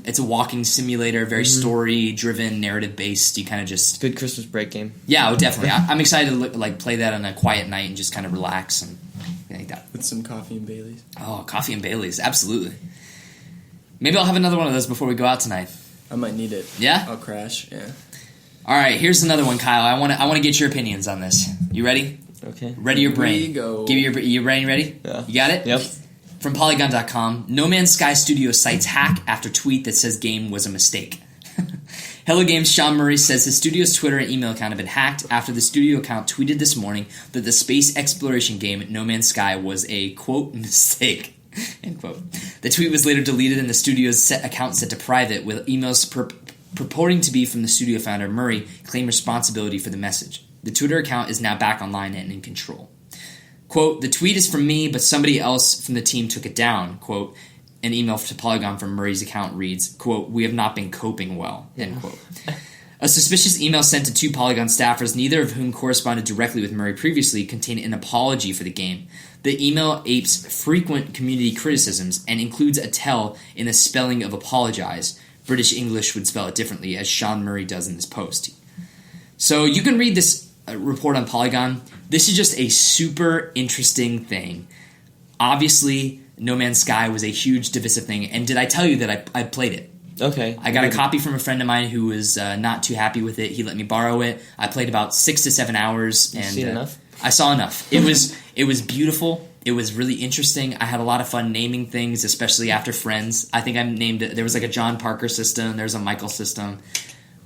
it's a walking simulator, very story-driven, narrative-based. You kind of just...
Good Christmas break game.
Yeah, definitely. I'm excited to play that on a quiet night and just kind of relax and like that.
With some coffee and Baileys.
Oh, coffee and Baileys, absolutely. Maybe I'll have another one of those before we go out tonight.
I might need it.
Yeah?
I'll crash, yeah.
All right, here's another one, Kyle. I want to get your opinions on this. You ready?
Okay.
Ready your brain.
Here we go.
Give me your brain ready?
Yeah.
You got it?
Yep.
From Polygon.com, No Man's Sky Studio cites hack after tweet that says game was a mistake. Hello Games' Sean Murray says his studio's Twitter and email account have been hacked after the studio account tweeted this morning that the space exploration game No Man's Sky was a, quote, mistake. End quote. The tweet was later deleted and the studio's account set to private, with emails purporting to be from the studio founder Murray claim responsibility for the message. The Twitter account is now back online and in control. Quote, the tweet is from me, but somebody else from the team took it down. Quote, an email to Polygon from Murray's account reads, quote, we have not been coping well. End quote. A suspicious email sent to 2 Polygon staffers, neither of whom corresponded directly with Murray previously, contained an apology for the game. The email apes frequent community criticisms and includes a tell in the spelling of apologize. British English would spell it differently, as Sean Murray does in this post. So you can read this report on Polygon. This is just a super interesting thing. Obviously, No Man's Sky was a huge divisive thing, and did I tell you that I played it?
Okay.
I got a copy from a friend of mine who was not too happy with it. He let me borrow it. I played about 6 to 7 hours. And
seen enough?
I saw enough. It was beautiful. It was really interesting. I had a lot of fun naming things, especially after Friends. I think I named it. There was like a John Parker system. There's a Michael system.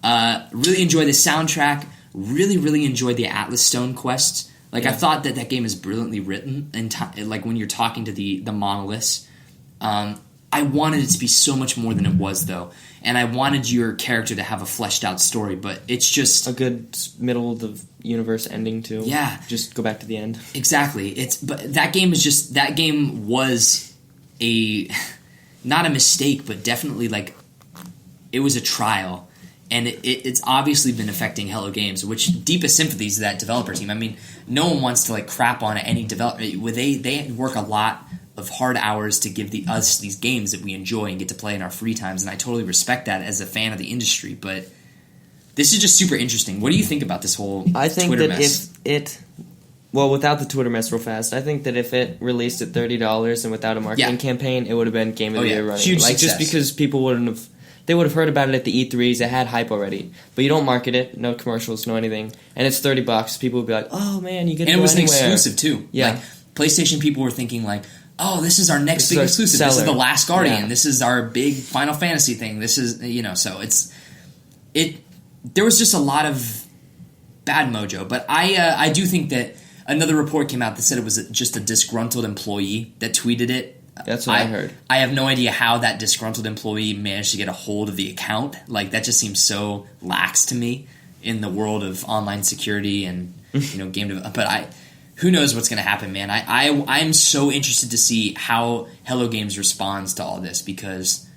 Really enjoyed the soundtrack. Really, really enjoyed the Atlas Stone quest. Like, I thought that game is brilliantly written. And like when you're talking to the monoliths. I wanted it to be so much more than it was, though. And I wanted your character to have a fleshed out story, but it's just...
a good middle of the universe ending, too.
Yeah.
Just go back to the end.
Exactly. But that game was a... not a mistake, but definitely, like... it was a trial. And it's obviously been affecting Hello Games, which deepest sympathies to that developer team. I mean, no one wants to, like, crap on any developer. They work a lot of hard hours to give us these games that we enjoy and get to play in our free times, and I totally respect that as a fan of the industry, but this is just super interesting. What do you think about this whole
I think
Twitter
that
mess?
Well, without the Twitter mess real fast, I think that if it released at $30 and without a marketing campaign, it would have been Game of the Year running.
Huge
like,
success.
just because people they would have heard about it at the E3s, it had hype already. But you don't market it, no commercials, no anything, and it's $30, people would be like, oh man, you get to
And it
go
was
anywhere.
an exclusive too.
Yeah.
Like, PlayStation people were thinking like, oh, this is our next big
our
exclusive. This is
seller.
The Last Guardian.
Yeah.
This is our big Final Fantasy thing. This is, so there was just a lot of bad mojo. But I do think that another report came out that said it was just a disgruntled employee that tweeted it.
That's what I heard.
I have no idea how that disgruntled employee managed to get a hold of the account. Like, that just seems so lax to me in the world of online security and game development. But who knows what's going to happen, man? I'm so interested to see how Hello Games responds to all this, because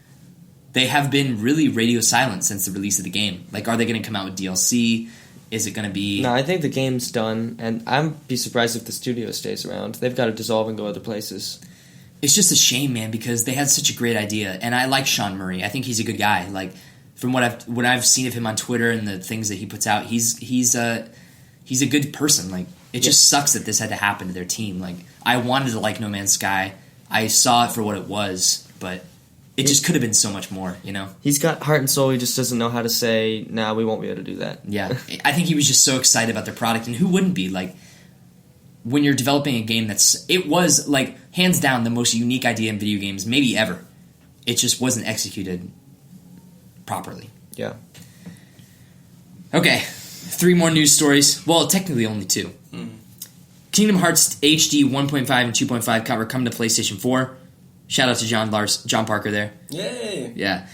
they have been really radio silent since the release of the game. Like, are they going to come out with DLC? Is it going to be...
No, I think the game's done, and I'd be surprised if the studio stays around. They've got to dissolve and go other places.
It's just a shame, man, because they had such a great idea, and I like Sean Murray. I think he's a good guy. Like, from what I've seen of him on Twitter and the things that he puts out, he's a good person. Like, it just sucks that this had to happen to their team. Like, I wanted to like No Man's Sky. I saw it for what it was, but it just could have been so much more,
He's got heart and soul. He just doesn't know how to say, nah, we won't be able to do that.
Yeah. I think he was just so excited about their product, and who wouldn't be? Like, when you're developing a game it was, like, hands down the most unique idea in video games maybe ever. It just wasn't executed properly.
Yeah.
Okay, 3 more news stories. Well, technically only 2. Kingdom Hearts HD 1.5 and 2.5 cover coming to PlayStation 4. Shout out to John Parker there.
Yay!
Yeah.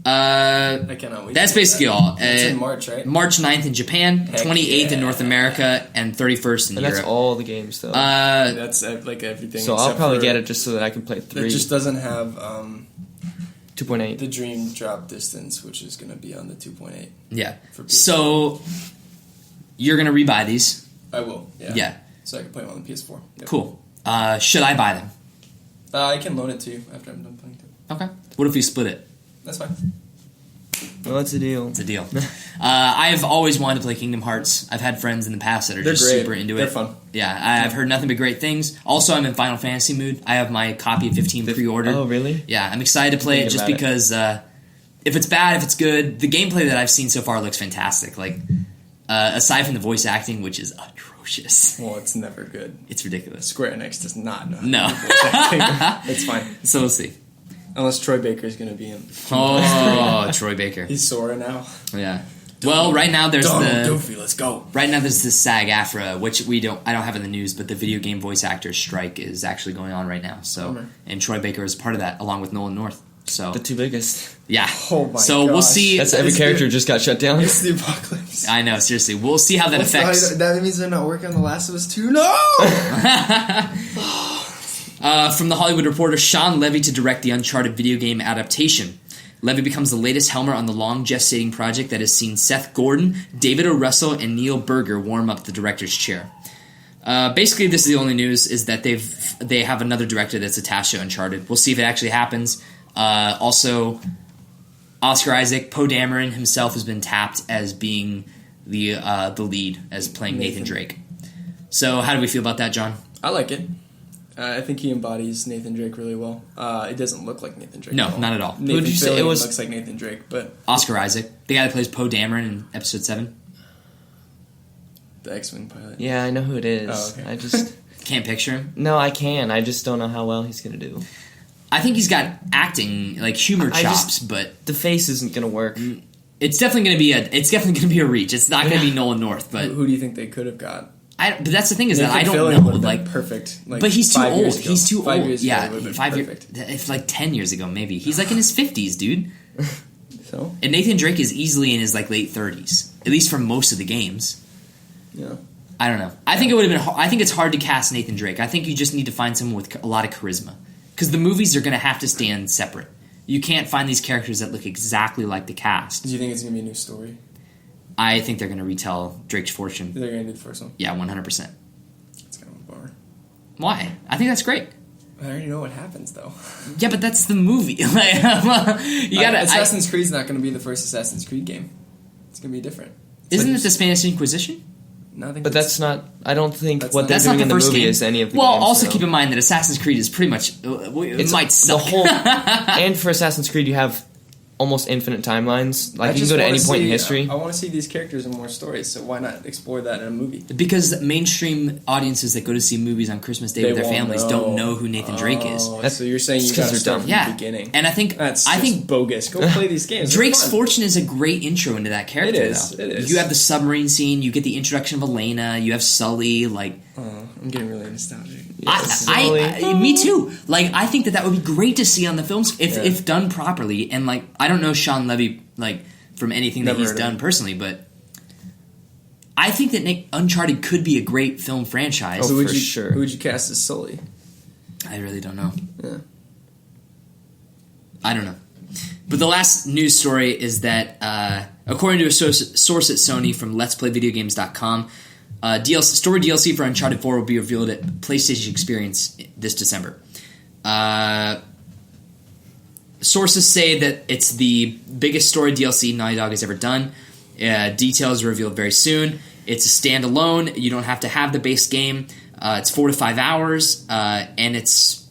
I cannot wait.
That's
to do
basically
that.
all.
It's in March, right?
March 9th in Japan,
Heck
28th in
yeah.
North America, and 31st in
And
Europe.
that's all the games, though.
That's like everything.
So I'll
except
probably
for-
get it just so that I can play 3.
It just doesn't have
2.8.
the Dream Drop Distance, which is going to be on the 2.8.
Yeah.
For PS4.
So you're going to rebuy these.
I will. Yeah.
Yeah.
So I can play them on the PS4. Yep.
Cool. Should I buy them?
I can loan it to you after I'm done playing too.
Okay. What if we split it?
That's fine.
Well, that's a deal.
It's a deal. I've always wanted to play Kingdom Hearts. I've had friends in the past that are
They're
just
great.
super into
They're
it.
fun.
Yeah, I've heard nothing but great things. Also, I'm in Final Fantasy mood. I have my copy of 15 pre-ordered.
Oh, really?
Yeah, I'm excited to play it just
Thinking about
because if it's bad, if it's good, the gameplay that I've seen so far looks fantastic. Like, aside from the voice acting, which is atrocious.
Well, it's never good.
It's ridiculous.
Square Enix does not know. how to
No.
do voice acting. It's fine.
So we'll see.
Unless Troy Baker's going to be him.
Oh, Troy Baker.
He's Sora now.
Yeah. Well, right now there's
Doofy, let's go.
Right now, there's this SAG-AFTRA, which I don't have in the news, but the video game voice actors strike is actually going on right now. So,
Bummer.
and Troy Baker is part of that, along with Nolan North. So,
The 2 biggest.
yeah.
Oh my
So we'll
gosh.
see.
That's every
It's
character
the-
just got shut down.
It's the apocalypse.
I know, seriously. We'll see how that affects.
That means they're not working on The Last of Us 2? No!
From the Hollywood Reporter, Sean Levy to direct the Uncharted video game adaptation. Levy becomes the latest helmer on the long gestating project that has seen Seth Gordon, David O. Russell, and Neil Berger warm up the director's chair. Basically, this is the only news, is that they have another director that's attached to Uncharted. We'll see if it actually happens. Also, Oscar Isaac, Poe Dameron himself has been tapped as being the lead, as playing Nathan Drake. So how do we feel about that, John?
I like it. I think he embodies Nathan Drake really well. It doesn't look like Nathan Drake.
No,
at all.
not at all.
Nathan
Who'd you say
Fillion
it was?
looks like Nathan Drake, but
Oscar Isaac, the guy that plays Poe Dameron in Episode 7.
the X-Wing pilot.
Yeah, I know who it is.
Oh, okay.
I just...
Can't picture him.
No, I can. I just don't know how well he's going to do.
I think he's got acting, like humor
I just-
chops, but
The face isn't going to work.
it's definitely going to be a reach. It's not going to be Nolan North, but
Who do you think they could have got?
but that's the thing is that
Nathan
I don't
Fillion
know.
would've been
Like,
perfect. Like,
but he's too
5 years
old.
ago.
He's too
5
old.
years ago,
Yeah,
it would've been
5 years.
perfect.
If like 10 years ago, maybe he's like in his 50s, dude.
So
And Nathan Drake is easily in his like late 30s, at least for most of the games.
yeah,
I don't know. I think it would have been. I think it's hard to cast Nathan Drake. I think you just need to find someone with a lot of charisma, because the movies are going to have to stand separate. You can't find these characters that look exactly like the cast.
do you think it's gonna be a new story?
I think they're going to retell Drake's fortune.
They're gonna do the first one.
Yeah, 100%.
It's kind of a bummer.
Why? I think that's great.
I already know what happens though.
Yeah, but that's the movie. Like, you gotta.
Assassin's Creed's not gonna be the first Assassin's Creed game. It's gonna be different.
Isn't it the Spanish Inquisition?
Nothing.
But that's not... I don't think
That's
what
not-
they're
That's not
doing
the
in the
first
movie
game.
is any of the
Well,
games.
also
so.
keep in mind that Assassin's Creed is pretty much. It might suck.
The whole... and for Assassin's Creed, you have almost infinite timelines. Like, you can go to any point in history.
I want to see these characters in more stories, so why not explore that in a movie?
Because mainstream audiences that go to see movies on Christmas Day with their
won't
families don't know who Nathan Drake is.
So you're saying you
It's 'cause
gotta
they're
start
dumb.
from
Yeah,
the beginning.
and I think
I think bogus. Go play these games. They're
Drake's
fun.
fortune is a great intro into that character.
It is,
though.
it is.
You have the submarine scene. You get the introduction of Elena. You have Sully. Like,
I'm getting really nostalgic.
me too. Like, I think that would be great to see on the films if done properly. And like, I don't know Sean Levy like from anything
Never
that he's
heard of
done
him.
personally, but I think that Uncharted could be a great film franchise.
So
for sure.
Who would you cast as Sully?
I really don't know.
Yeah.
I don't know. But the last news story is that, according to a source at Sony from Let'sPlayVideoGames.com, story DLC for Uncharted 4 will be revealed at PlayStation Experience this December. Sources say that it's the biggest story DLC Naughty Dog has ever done. Details are revealed very soon. It's a standalone. You don't have to have the base game. It's 4 to 5 hours, and it's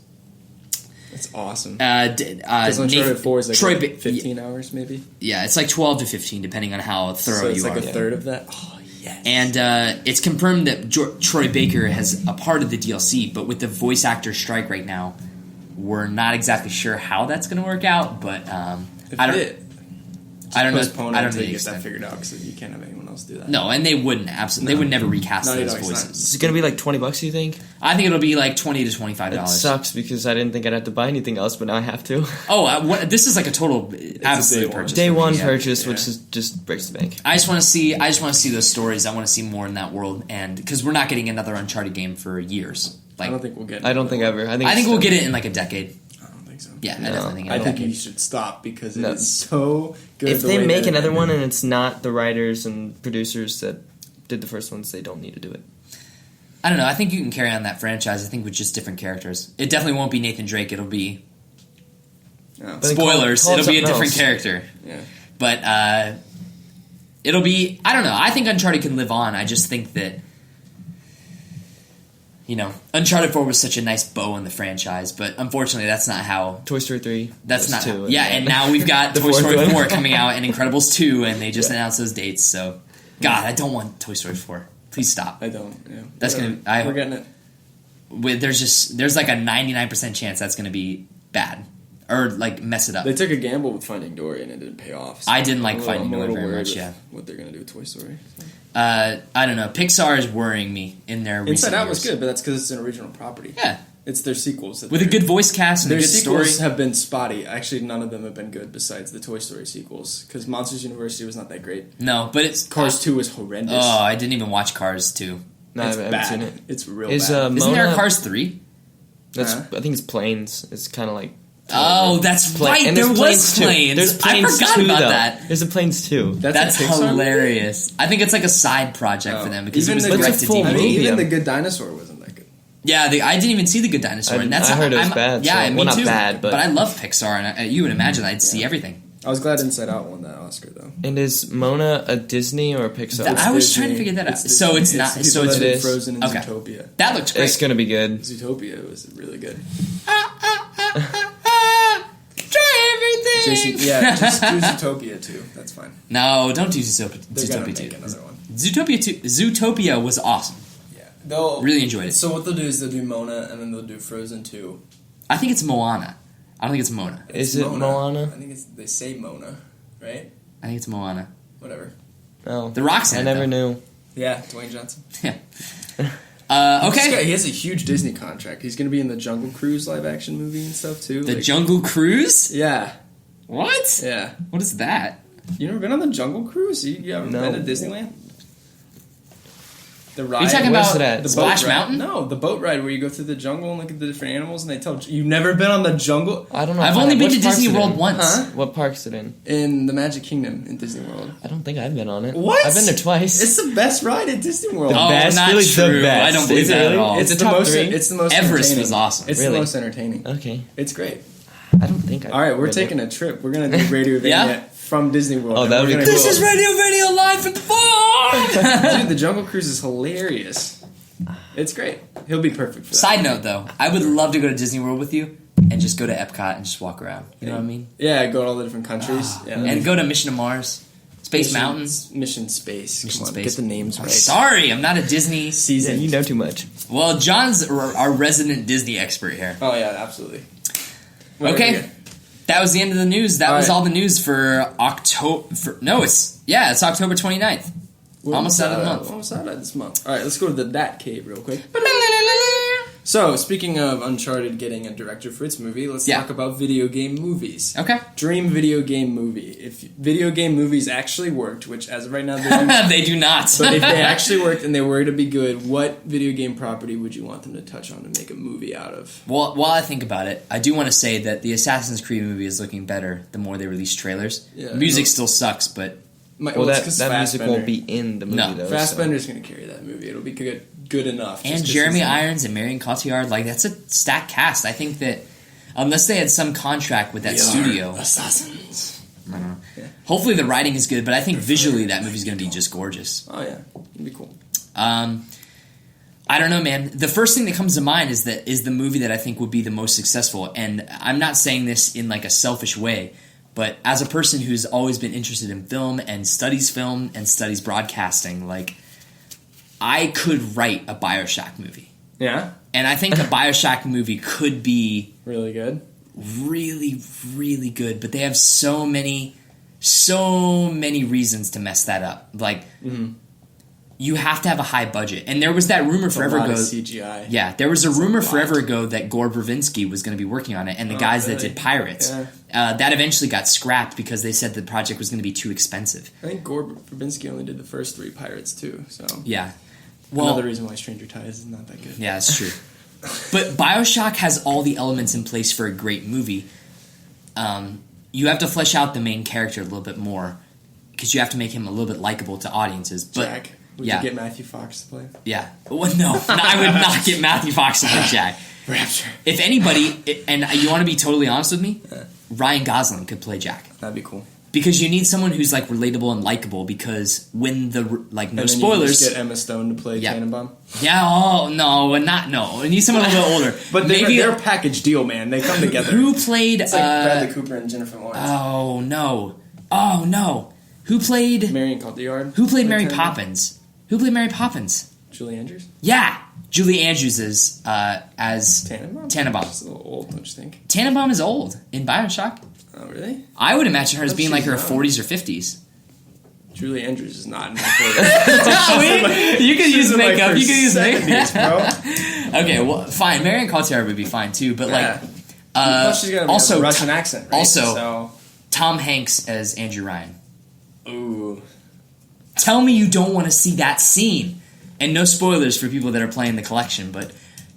That's awesome.
Because
Uncharted 4 is like
Troy,
what, 15 hours maybe?
Yeah, it's like 12 to 15, depending on how thorough
So it's
you
like
are.
a third of that? Oh, yes.
And it's confirmed that Troy Baker has a part of the DLC, but with the voice actor strike right now, we're not exactly sure how that's going to work out. But I don't. I don't know.
Postpone
I
it
don't
until
know
you
the
get that
extent.
figured out because you can't have anyone else do that.
No, and they wouldn't. Absolutely, they would never recast
Naughty
those
Dog's not.
voices.
Is it going to be like $20, you think?
I think it'll be like $20 to $25.
It sucks because I didn't think I'd have to buy anything else, but now I have to.
Oh, this is like a total absolute
day one.
purchase.
Day
for me,
one
yeah.
purchase,
Yeah.
which is just breaks the bank.
I just want to see those stories. I want to see more in that world, and because we're not getting another Uncharted game for years.
I don't think we'll get.
I don't think ever.
I think we'll get it in like a decade.
I don't think so.
Yeah, I
No.
definitely think. In
I
a
think
decade.
you should stop because
No.
it is so good.
If
the
they
way
make
that it
another
ended.
one and it's not the writers and producers that did the first ones, they don't need to do it.
I don't know. I think you can carry on that franchise. I think with just different characters. It definitely won't be Nathan Drake. It'll be
Yeah.
But then
spoilers.
call it
It'll be a
something
different
else.
character.
Yeah.
But it'll be. I don't know. I think Uncharted can live on. I just think that. Uncharted 4 was such a nice bow on the franchise, but unfortunately, that's not how.
Toy Story 3.
That's
was
not.
2,
Yeah, and now we've got
The
Toy
fourth
Story
one.
4 coming out and Incredibles 2, and they just announced those dates. So, God, I don't want Toy Story 4. Please stop.
I don't. Yeah.
That's
Whatever.
gonna.
We're getting it.
There's like a 99% chance that's gonna be bad or like mess it up.
They took a gamble with Finding Dory and it didn't pay off. So
I didn't like
I'm a little-
Finding
I'm a
Dory
little
very
worried
much.
with
Yeah.
What they're gonna do with Toy Story? So.
I don't know. Pixar is worrying me in their recent
Inside Out was
years.
good, but that's because it's an original property.
Yeah,
It's their sequels.
with a good voice cast and a
Their
good
sequels
story.
have been spotty. Actually, none of them have been good besides the Toy Story sequels. Because Monsters University was not that great.
No, but it's
Cars 2 was horrendous.
Oh, I didn't even watch Cars 2.
No, I
it's
haven't
bad.
seen it.
It's real
Is,
bad.
Isn't there a
Mona-
Cars 3?
That's
Huh?
I think it's Planes. It's kind of like.
Oh, that's right.
And
There
there's
was
too.
Planes.
There's Planes
I forgot
2,
about
though.
that.
There's a Planes 2.
That's
a Pixar movie?
hilarious. I think it's like a side project for them because
Even
it was
the-
direct
It's
to
a full
I
DVD.
mean,
movie.
even The Good Dinosaur wasn't that good.
Yeah, I didn't even see The Good Dinosaur, and that's
I heard it was
I'm-
bad,
Yeah,
so-
me
well, not
too.
bad, but-
I love Pixar, and you would imagine I'd see everything.
I was glad Inside Out won that Oscar, though.
And is Mona a Disney or a Pixar?
I was
Disney.
trying to figure that out.
It's
So
Disney.
it's not.
It's
So
people
it's
that did
is.
Frozen and
Okay.
Zootopia.
that looks great.
It's gonna be good.
Zootopia was really good.
Try everything.
Jason, yeah, just do Zootopia too. That's fine.
No, don't do Zootopia.
They're gonna
Zootopia
make
2.
another one.
Zootopia 2. Zootopia was awesome.
Yeah, they'll
Really enjoyed it.
So what they'll do is they'll do Mona and then they'll do Frozen 2.
I think it's Moana. I don't think it's Mona.
Is it Moana?
I think they say Mona, right?
I think it's Moana.
Whatever.
No,
The Rock's in
I
it,
never
though.
knew.
Yeah, Dwayne Johnson.
Yeah.
This guy,
Okay.
he has a huge Disney contract. He's going to be in the Jungle Cruise live action movie and stuff too.
The Jungle Cruise?
Yeah,
What?
yeah.
What is that?
You never been on the Jungle Cruise? You haven't
No.
been to Disneyland? The ride.
Are you talking
Where's
about
it at?
the
Splash
boat ride.
Mountain?
No, the boat ride where you go through the jungle and look at the different animals and they tell you've never been on the jungle
I don't know.
I've
if I
only
have-
been
which
to
park's
Disney
it
World
in?
once.
Huh?
What park's it in?
in the Magic Kingdom in Disney World.
I don't think I've been on it.
What?
I've been there twice.
It's the best ride at Disney World.
Oh,
best?
not
Really the
true.
best.
I don't believe
Is it
that at
really?
all.
It's
It's
the
the
top
most.
3?
It's the most.
Everest
entertaining.
was awesome.
It's
Really?
the most entertaining.
Okay.
It's great.
I don't think I've
All right, we're
been
taking
there.
a trip. We're gonna do Radio
Yeah?
Vignette from Disney World.
Oh,
and
that would
we're
be
gonna
cool.
go-
This is Radio Live from the farm!
Dude, the Jungle Cruise is hilarious. It's great. He'll be perfect for that.
Side note, though, I would love to go to Disney World with you and just go to Epcot and just walk around. You know what I mean?
Yeah, go to all the different countries. Yeah.
And go to Mission to Mars, Space Mountains.
Mission Space.
Mission
Come on,
Space.
get the names right.
Sorry, I'm not a Disney.
Yeah,
Season.
you know too much.
Well, John's our resident Disney expert here.
Oh yeah, absolutely.
Okay. That was the end of the news. That
All
was
right.
all the news for October. It's October 29th. Almost out of the month.
Almost out of this month. All right, let's go to that cave real quick. So, speaking of Uncharted getting a director for its movie, let's
Yeah.
talk about video game movies.
Okay.
Dream video game movie. If video game movies actually worked, which as of right now they do,
They do not.
but if they actually worked and they were to be good, what video game property would you want them to touch on to make a movie out of?
Well, while I think about it, I do want to say that the Assassin's Creed movie is looking better the more they release trailers.
Yeah,
Music
no.
still sucks, but
Well,
it's
that
'cause
music
Fassbender-
won't be in the movie,
No.
though.
Fassbender's going to carry that movie. It'll be good enough. just
and
'cause
Jeremy
he's-
Irons and Marion Cotillard, like that's a stacked cast. I think that unless they had some contract with that
We are
studio,
assassins.
I don't know.
Yeah.
Hopefully the writing is good, but I think visually that movie's going to be just gorgeous.
Oh yeah, it'd be cool.
I don't know, man. The first thing that comes to mind is the movie that I think would be the most successful. And I'm not saying this in like a selfish way, but as a person who's always been interested in film and studies broadcasting, like I could write a BioShock movie.
Yeah,
And I think a BioShock movie could be
really good.
really, really good, but they have so many so many reasons to mess that up. Like, you have to have a high budget. And there was that rumor forever ago.
CGI.
Yeah, there was a rumor forever ago that Gore Verbinski was going to be working on it, and the guys that did Pirates.
Yeah.
That eventually got scrapped because they said the project was going to be too expensive.
I think Gore Verbinski only did the first 3 Pirates, too. So
Yeah. Well,
another reason why Stranger Tides is not that good.
Yeah, that's true. But BioShock has all the elements in place for a great movie. You have to flesh out the main character a little bit more because you have to make him a little bit likable to audiences. But,
Jack. Would you get Matthew Fox to play?
Yeah. Well, no, I would not get Matthew Fox to play Jack.
Rapture.
If anybody, and you want to be totally honest with me, Ryan Gosling could play Jack.
That'd be cool.
Because you need someone who's like relatable and likable. Because when the like no
and then
spoilers,
you just get Emma Stone to play Tannenbaum.
Yeah. Oh no, no. I need someone a little bit older.
But they're a package deal, man. They come together.
Who played?
It's like Bradley Cooper and Jennifer Lawrence.
Oh no. Who played?
Marion Cotillard.
Who played Mary Poppins? Who played Mary Poppins?
Julie Andrews.
Yeah, Julie Andrews is as
Tannenbaum. She's a little old, don't you think?
Tannenbaum is old in BioShock.
Oh, really?
I would imagine her as being like her 40s or 50s.
Julie Andrews is not in my 40s.
You could use makeup. You could use
70s,
makeup.
bro.
Okay, well, fine. Marion Cotillard would be fine too, but like,
plus she's gonna have a Russian accent. Right?
Also, Tom Hanks as Andrew Ryan.
Ooh.
Tell me you don't want to see that scene. And no spoilers for people that are playing the collection, but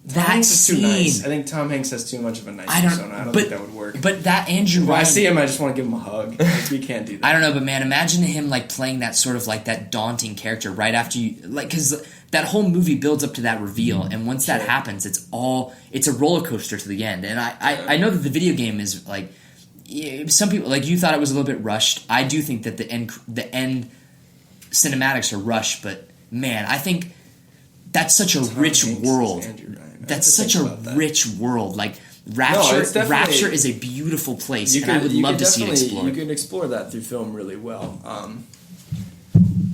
that scene.
Too nice. I think Tom Hanks has too much of a nice persona. I don't think that would work.
But that Andrew Ryan.
When I see him, I just want to give him a hug. Like, we can't do that.
I don't know, but man, imagine him like playing that sort of like that daunting character right after you, like, because that whole movie builds up to that reveal, and once that happens, it's a roller coaster to the end. And I know that the video game is like, some people, like, you thought it was a little bit rushed. I do think that the end cinematics are rushed, but man, I think that's such a rich world. That's such a rich world. Like, Rapture is a beautiful place, and I would love to see it explored.
You could explore that through film really well.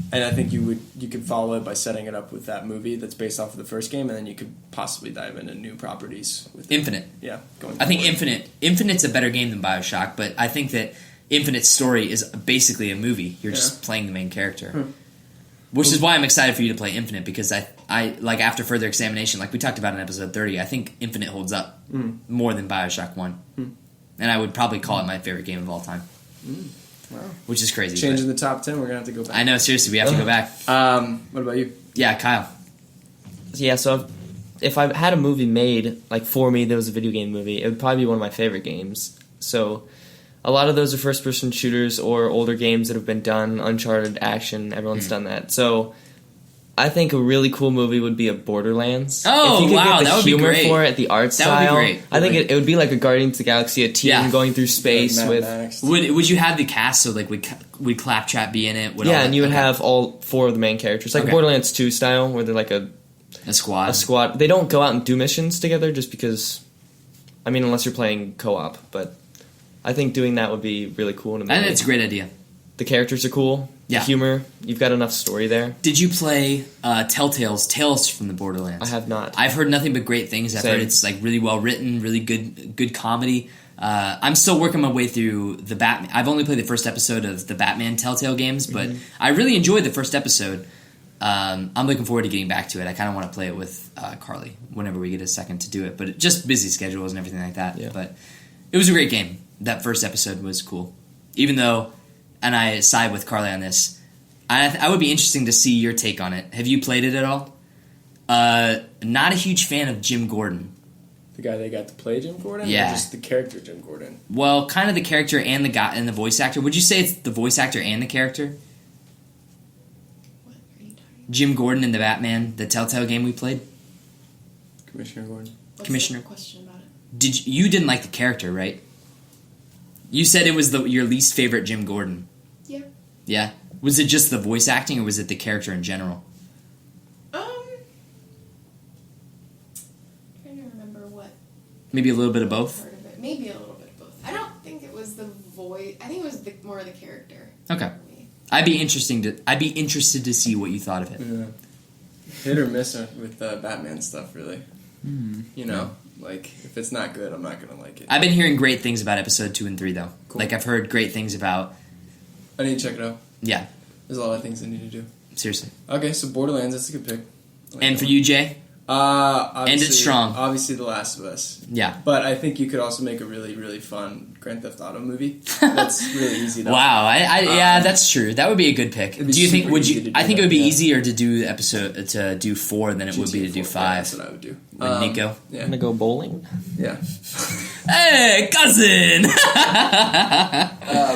And I think you could follow it by setting it up with that movie that's based off of the first game, and then you could possibly dive into new properties with
Infinite.
Yeah,
I think Infinite's a better game than BioShock, but I think that Infinite's story is basically a movie. You're just playing the main character. Which is why I'm excited for you to play Infinite, because I like, after further examination, like we talked about in episode 30, I think Infinite holds up more than BioShock 1. And I would probably call it my favorite game of all time.
Wow.
Which is crazy.
Changing the top 10, we're going to have to go back.
I know, seriously, we have to go back.
What about you?
Yeah, Kyle.
Yeah, so if I had a movie made, like, for me that was a video game movie, it would probably be one of my favorite games. So a lot of those are first-person shooters or older games that have been done, Uncharted, action, everyone's done that. So I think a really cool movie would be a Borderlands.
Oh,
if you could
wow,
get the
that would be
humor
great.
for it, the art style.
That would be great.
I think it would be like a Guardians of the Galaxy, a team going through space
Mad
with...
Max.
Would you have the cast, so like would Claptrap be in it?
And you would have all 4 of the main characters, like Borderlands 2 style, where they're like a squad. They don't go out and do missions together just because, I mean, unless you're playing co-op, but I think doing that would be really cool.
I think it's a great idea.
The characters are cool.
Yeah.
The humor. You've got enough story there.
Did you play Telltale's Tales from the Borderlands?
I have not.
I've heard nothing but great things. I've heard it's like really well written, really good comedy. I'm still working my way through the Batman. I've only played the first episode of the Batman Telltale games, but I really enjoyed the first episode. I'm looking forward to getting back to it. I kind of want to play it with Carly whenever we get a second to do it, but just busy schedules and everything like that.
Yeah.
But it was a great game. That first episode was cool, even though. And I side with Carly on this. I would be interesting to see your take on it. Have you played it at all? Not a huge fan of Jim Gordon.
The guy they got to play Jim Gordon?
Yeah.
Or just the character Jim Gordon?
Well, kind of the character and the guy and the voice actor. Would you say it's the voice actor and the character?
What are you talking about?
Jim Gordon in the Batman, the Telltale game we played?
Commissioner Gordon.
What's the question about it?
You didn't like the character, right? You said it was your least favorite Jim Gordon.
Yeah.
Yeah? Was it just the voice acting, or was it the character in general?
Trying to remember what.
Maybe a little bit of both?
Part of it. Maybe a little bit of both. I don't think it was the voice. I think it was more of the character.
Okay. I'd be interested to see what you thought of it.
Yeah. Hit or miss with Batman stuff, really. You know, like, if it's not good, I'm not going to like it.
I've been hearing great things about episode 2 and 3, though.
Cool.
Like, I've heard great things about
I need to check it out.
Yeah,
There's a lot of things I need to do.
seriously.
Okay, so Borderlands, that's a good pick.
And for you, Jay?
End
it strong.
Obviously, The Last of Us.
Yeah.
But I think you could also make a really, really fun Grand Theft Auto movie. That's really easy. Though.
Wow. Yeah, that's true. That would be a good pick.
It'd be
Do you think?
super
Would
easy
you?
to do
I think
that,
it would be
yeah.
easier to do 4 than it would be to do
4,
5.
Yeah, that's what I would do.
With Nico.
Yeah.
I'm gonna go bowling.
Yeah.
Hey, cousin.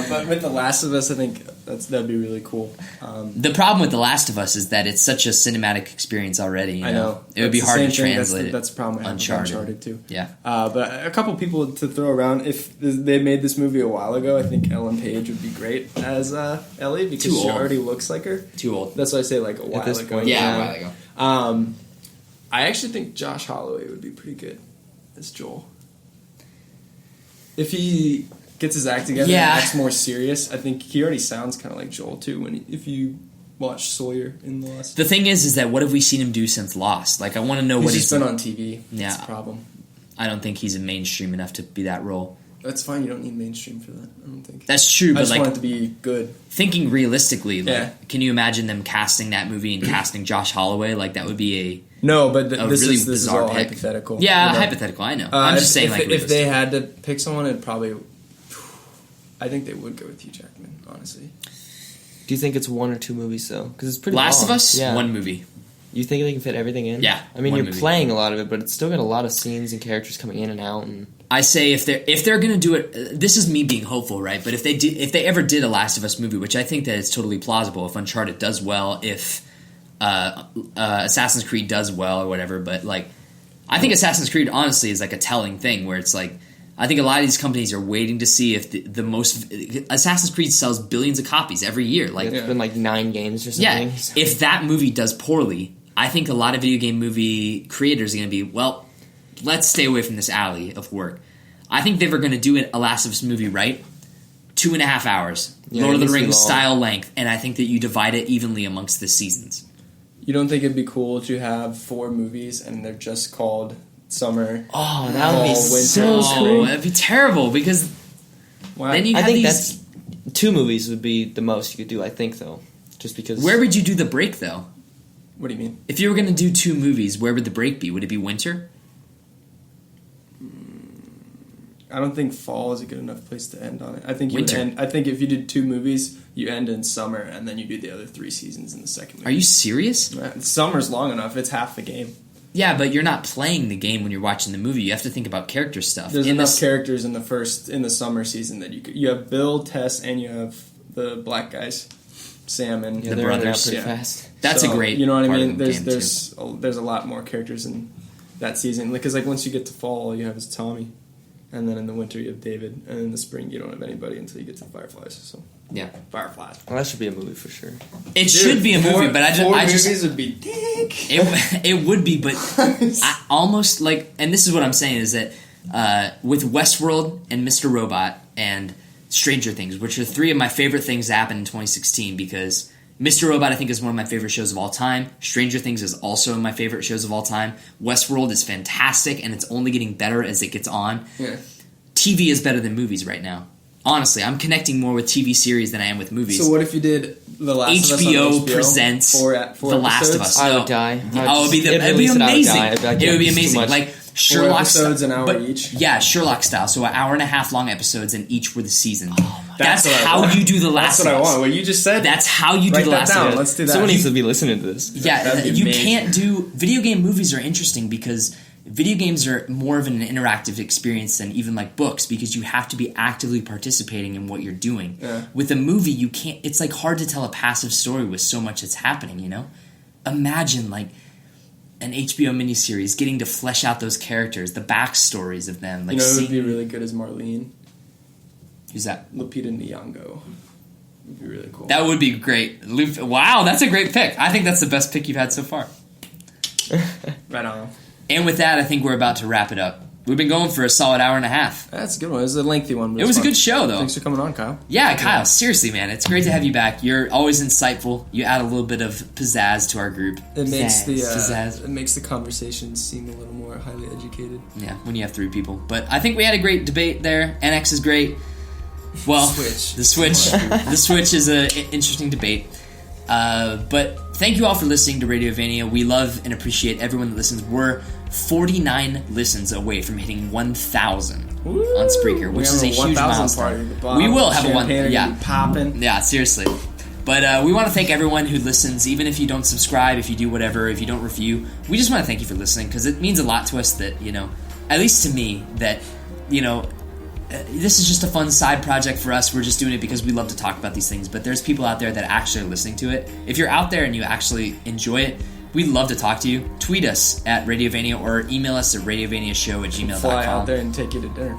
But with The Last of Us, I think that'd be really cool.
The problem with The Last of Us is that it's such a cinematic experience already. You
I know.
It would be
That's the
hard to
same thing.
translate it.
That's the problem I have with Uncharted too.
Yeah.
But a couple people to throw around. If they made this movie a while ago, I think Ellen Page would be great as Ellie because
Too
she
old.
already looks like her.
Too old.
That's why I say like a while
this
ago.
point,
Yeah, a while ago.
I actually think Josh Holloway would be pretty good as Joel. If he gets his act together
Yeah.
and acts more serious, I think he already sounds kind of like Joel too. If you watch Sawyer in The Last.
The thing is that what have we seen him do since Lost? Like, I want to know what
He's
he's
just been on TV.
Yeah.
That's the problem.
I don't think he's mainstream enough to be that role.
That's fine. You don't need mainstream for that. I don't think.
That's true,
I
but
just
like
want it to be good.
thinking realistically, like,
Yeah.
can you imagine them casting that movie and casting Josh Holloway? Like that would be
No, but
a
this
really
is
bizarre
all
pick.
hypothetical.
Yeah,
you know?
hypothetical. I know. I'm just saying, like,
if they had to pick someone, it'd probably. I think they would go with Hugh Jackman. Honestly,
Do you think it's 1 or 2 movies though? Because it's pretty.
Last
long.
of Us,
Yeah.
1 movie.
You think they can fit everything in?
Yeah,
I mean,
1
you're
movie.
playing a lot of it, but it's still got a lot of scenes and characters coming in and out. And
I say if they're gonna do it, this is me being hopeful, right? But if they ever did a Last of Us movie, which I think that it's totally plausible, if Uncharted does well, if Assassin's Creed does well or whatever, but like I think Assassin's Creed honestly is like a telling thing where it's like I think a lot of these companies are waiting to see if the most Assassin's Creed sells billions of copies every year. Like
it's been like 9 games or
yeah,
something.
if that movie does poorly, I think a lot of video game movie creators are going to be, well, let's stay away from this alley of work. I think they were going to do a Last of Us movie right, 2.5 hours,
Yeah,
Lord of
it
the
needs to be
Rings
long.
style length, and I think that you divide it evenly amongst the seasons.
you don't think it'd be cool to have 4 movies and they're just called summer?
Oh, that would be
Fall, winter,
so
spring.
cool.
That'd be terrible because
Wow.
then you
I
have
think
these.
that's 2 movies would be the most you could do. I think though, just because.
Where would you do the break though?
What do you mean?
If you were going to do 2 movies, where would the break be? Would it be winter?
I don't think fall is a good enough place to end on it. I think you
Winter.
would end. I think if you did 2 movies, you end in summer and then you do the other 3 seasons in the second movie.
Are you serious?
Summer's long enough. It's half the game.
Yeah, but you're not playing the game when you're watching the movie. You have to think about character stuff.
There's
In
enough
this-
characters in the summer season that you have Bill, Tess, and you have the black guys, Sam and
Yeah,
The
they're running out
brothers,
pretty
yeah.
fast.
That's
So,
a great.
You know what I
part
mean?
of the game, too.
There's a lot more characters in that season because like once you get to fall, all you have is Tommy, and then in the winter you have David, and in the spring you don't have anybody until you get to the Fireflies. So
Yeah,
Fireflies.
Well, that should be a movie for sure.
it should be a movie, but I
four
just
movies would be dick.
it would be, but I almost like, and this is what I'm saying is that with Westworld and Mr. Robot and Stranger Things, which are 3 of my favorite things that happened in 2016, because Mr. Robot I think is one of my favorite shows of all time. Stranger Things is also my favorite shows of all time. Westworld is fantastic, and it's only getting better as it gets on.
Yeah.
TV is better than movies right now. Honestly, I'm connecting more with TV series than I am with movies.
So what if you did The Last of Us on
HBO
HBO
presents
four
The Last of
episodes?
Us.
I
No.
would die.
Oh, it'd be
They'd
it'd be
release it, I would
amazing.
die. I'd be like,
It would be
yeah, this is too
amazing.
much.
Like Sherlock
episodes,
style,
an hour
but-
each?
Yeah, Sherlock style. So an hour and a half long episodes, and each were the season.
That's
That's
what I
how
want.
you do The Last
That's what I
of Us.
want. What you just said.
That's how you do
Write
The
that
Last
down.
of Us.
Let's do that.
Someone needs to be listening to this.
Yeah,
That'd be
you
amazing.
can't do video game movies are interesting because video games are more of an interactive experience than even like books because you have to be actively participating in what you're doing.
Yeah.
With a movie, you can't. It's like hard to tell a passive story with so much that's happening. You know, imagine like an HBO miniseries getting to flesh out those characters, the backstories of them. Like,
You know who would
seeing,
be really good as Marlene?
who's that?
Lupita Nyong'o. Would be really cool.
That would be great. Wow, that's a great pick. I think that's the best pick you've had so far.
Right on.
And with that, I think we're about to wrap it up. We've been going for a solid hour and a half.
That's a good one. It was a lengthy one. But
It was a
fun.
good show, though.
Thanks for coming on, Kyle.
Yeah, Kyle, seriously, man. It's great to have you back. You're always insightful. You add a little bit of pizzazz to our group.
It makes
Pizzazz.
it makes the conversation seem a little more highly educated.
Yeah, when you have 3 people. But I think we had a great debate there. NX is great. Well,
Switch.
the Switch is an interesting debate. But thank you all for listening to Radiovania. We love and appreciate everyone that listens. We're 49 listens away from hitting 1,000 on Spreaker, which is a huge milestone. We will have a one. Yeah,
popping.
Yeah, seriously. But we want to thank everyone who listens, even if you don't subscribe, if you do whatever, if you don't review. We just want to thank you for listening, because it means a lot to us that, at least to me, that, this is just a fun side project for us. We're just doing it because we love to talk about these things. But there's people out there that actually are listening to it. If you're out there and you actually enjoy it, we'd love to talk to you. Tweet us at Radiovania or email us at radiovaniashow@gmail.com.
Fly out there and take you to dinner.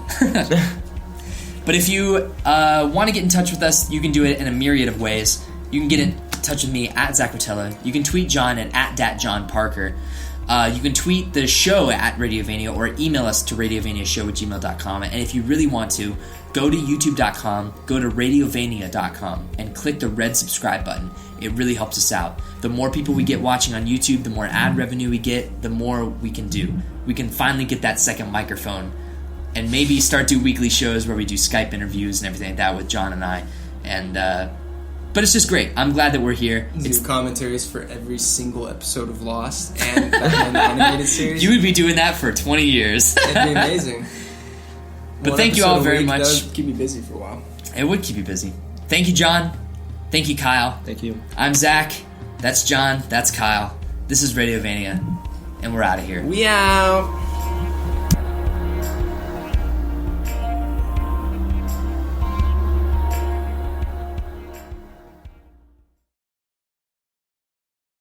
But if you want to get in touch with us, you can do it in a myriad of ways. You can get in touch with me at Zach Rotella. You can tweet John at @DatJohnParker. You can tweet the show at Radiovania or email us to radiovaniashow@gmail.com. And if you really want to, go to youtube.com, go to radiovania.com, and click the red subscribe button. It really helps us out. The more people we get watching on YouTube, the more ad revenue we get, the more we can do. We can finally get that second microphone and maybe start do weekly shows where we do Skype interviews and everything like that with John and I. And but it's just great. I'm glad that we're here.
It's commentaries for every single episode of Lost and Batman the Animated Series.
You would be doing that for 20 years.
It'd be amazing.
But thank you all very much.
That would keep me busy for a while.
It would keep you busy. Thank you, John. Thank you, Kyle.
Thank you.
I'm Zach. That's John. That's Kyle. This is Radiovania. And we're out of here.
We out.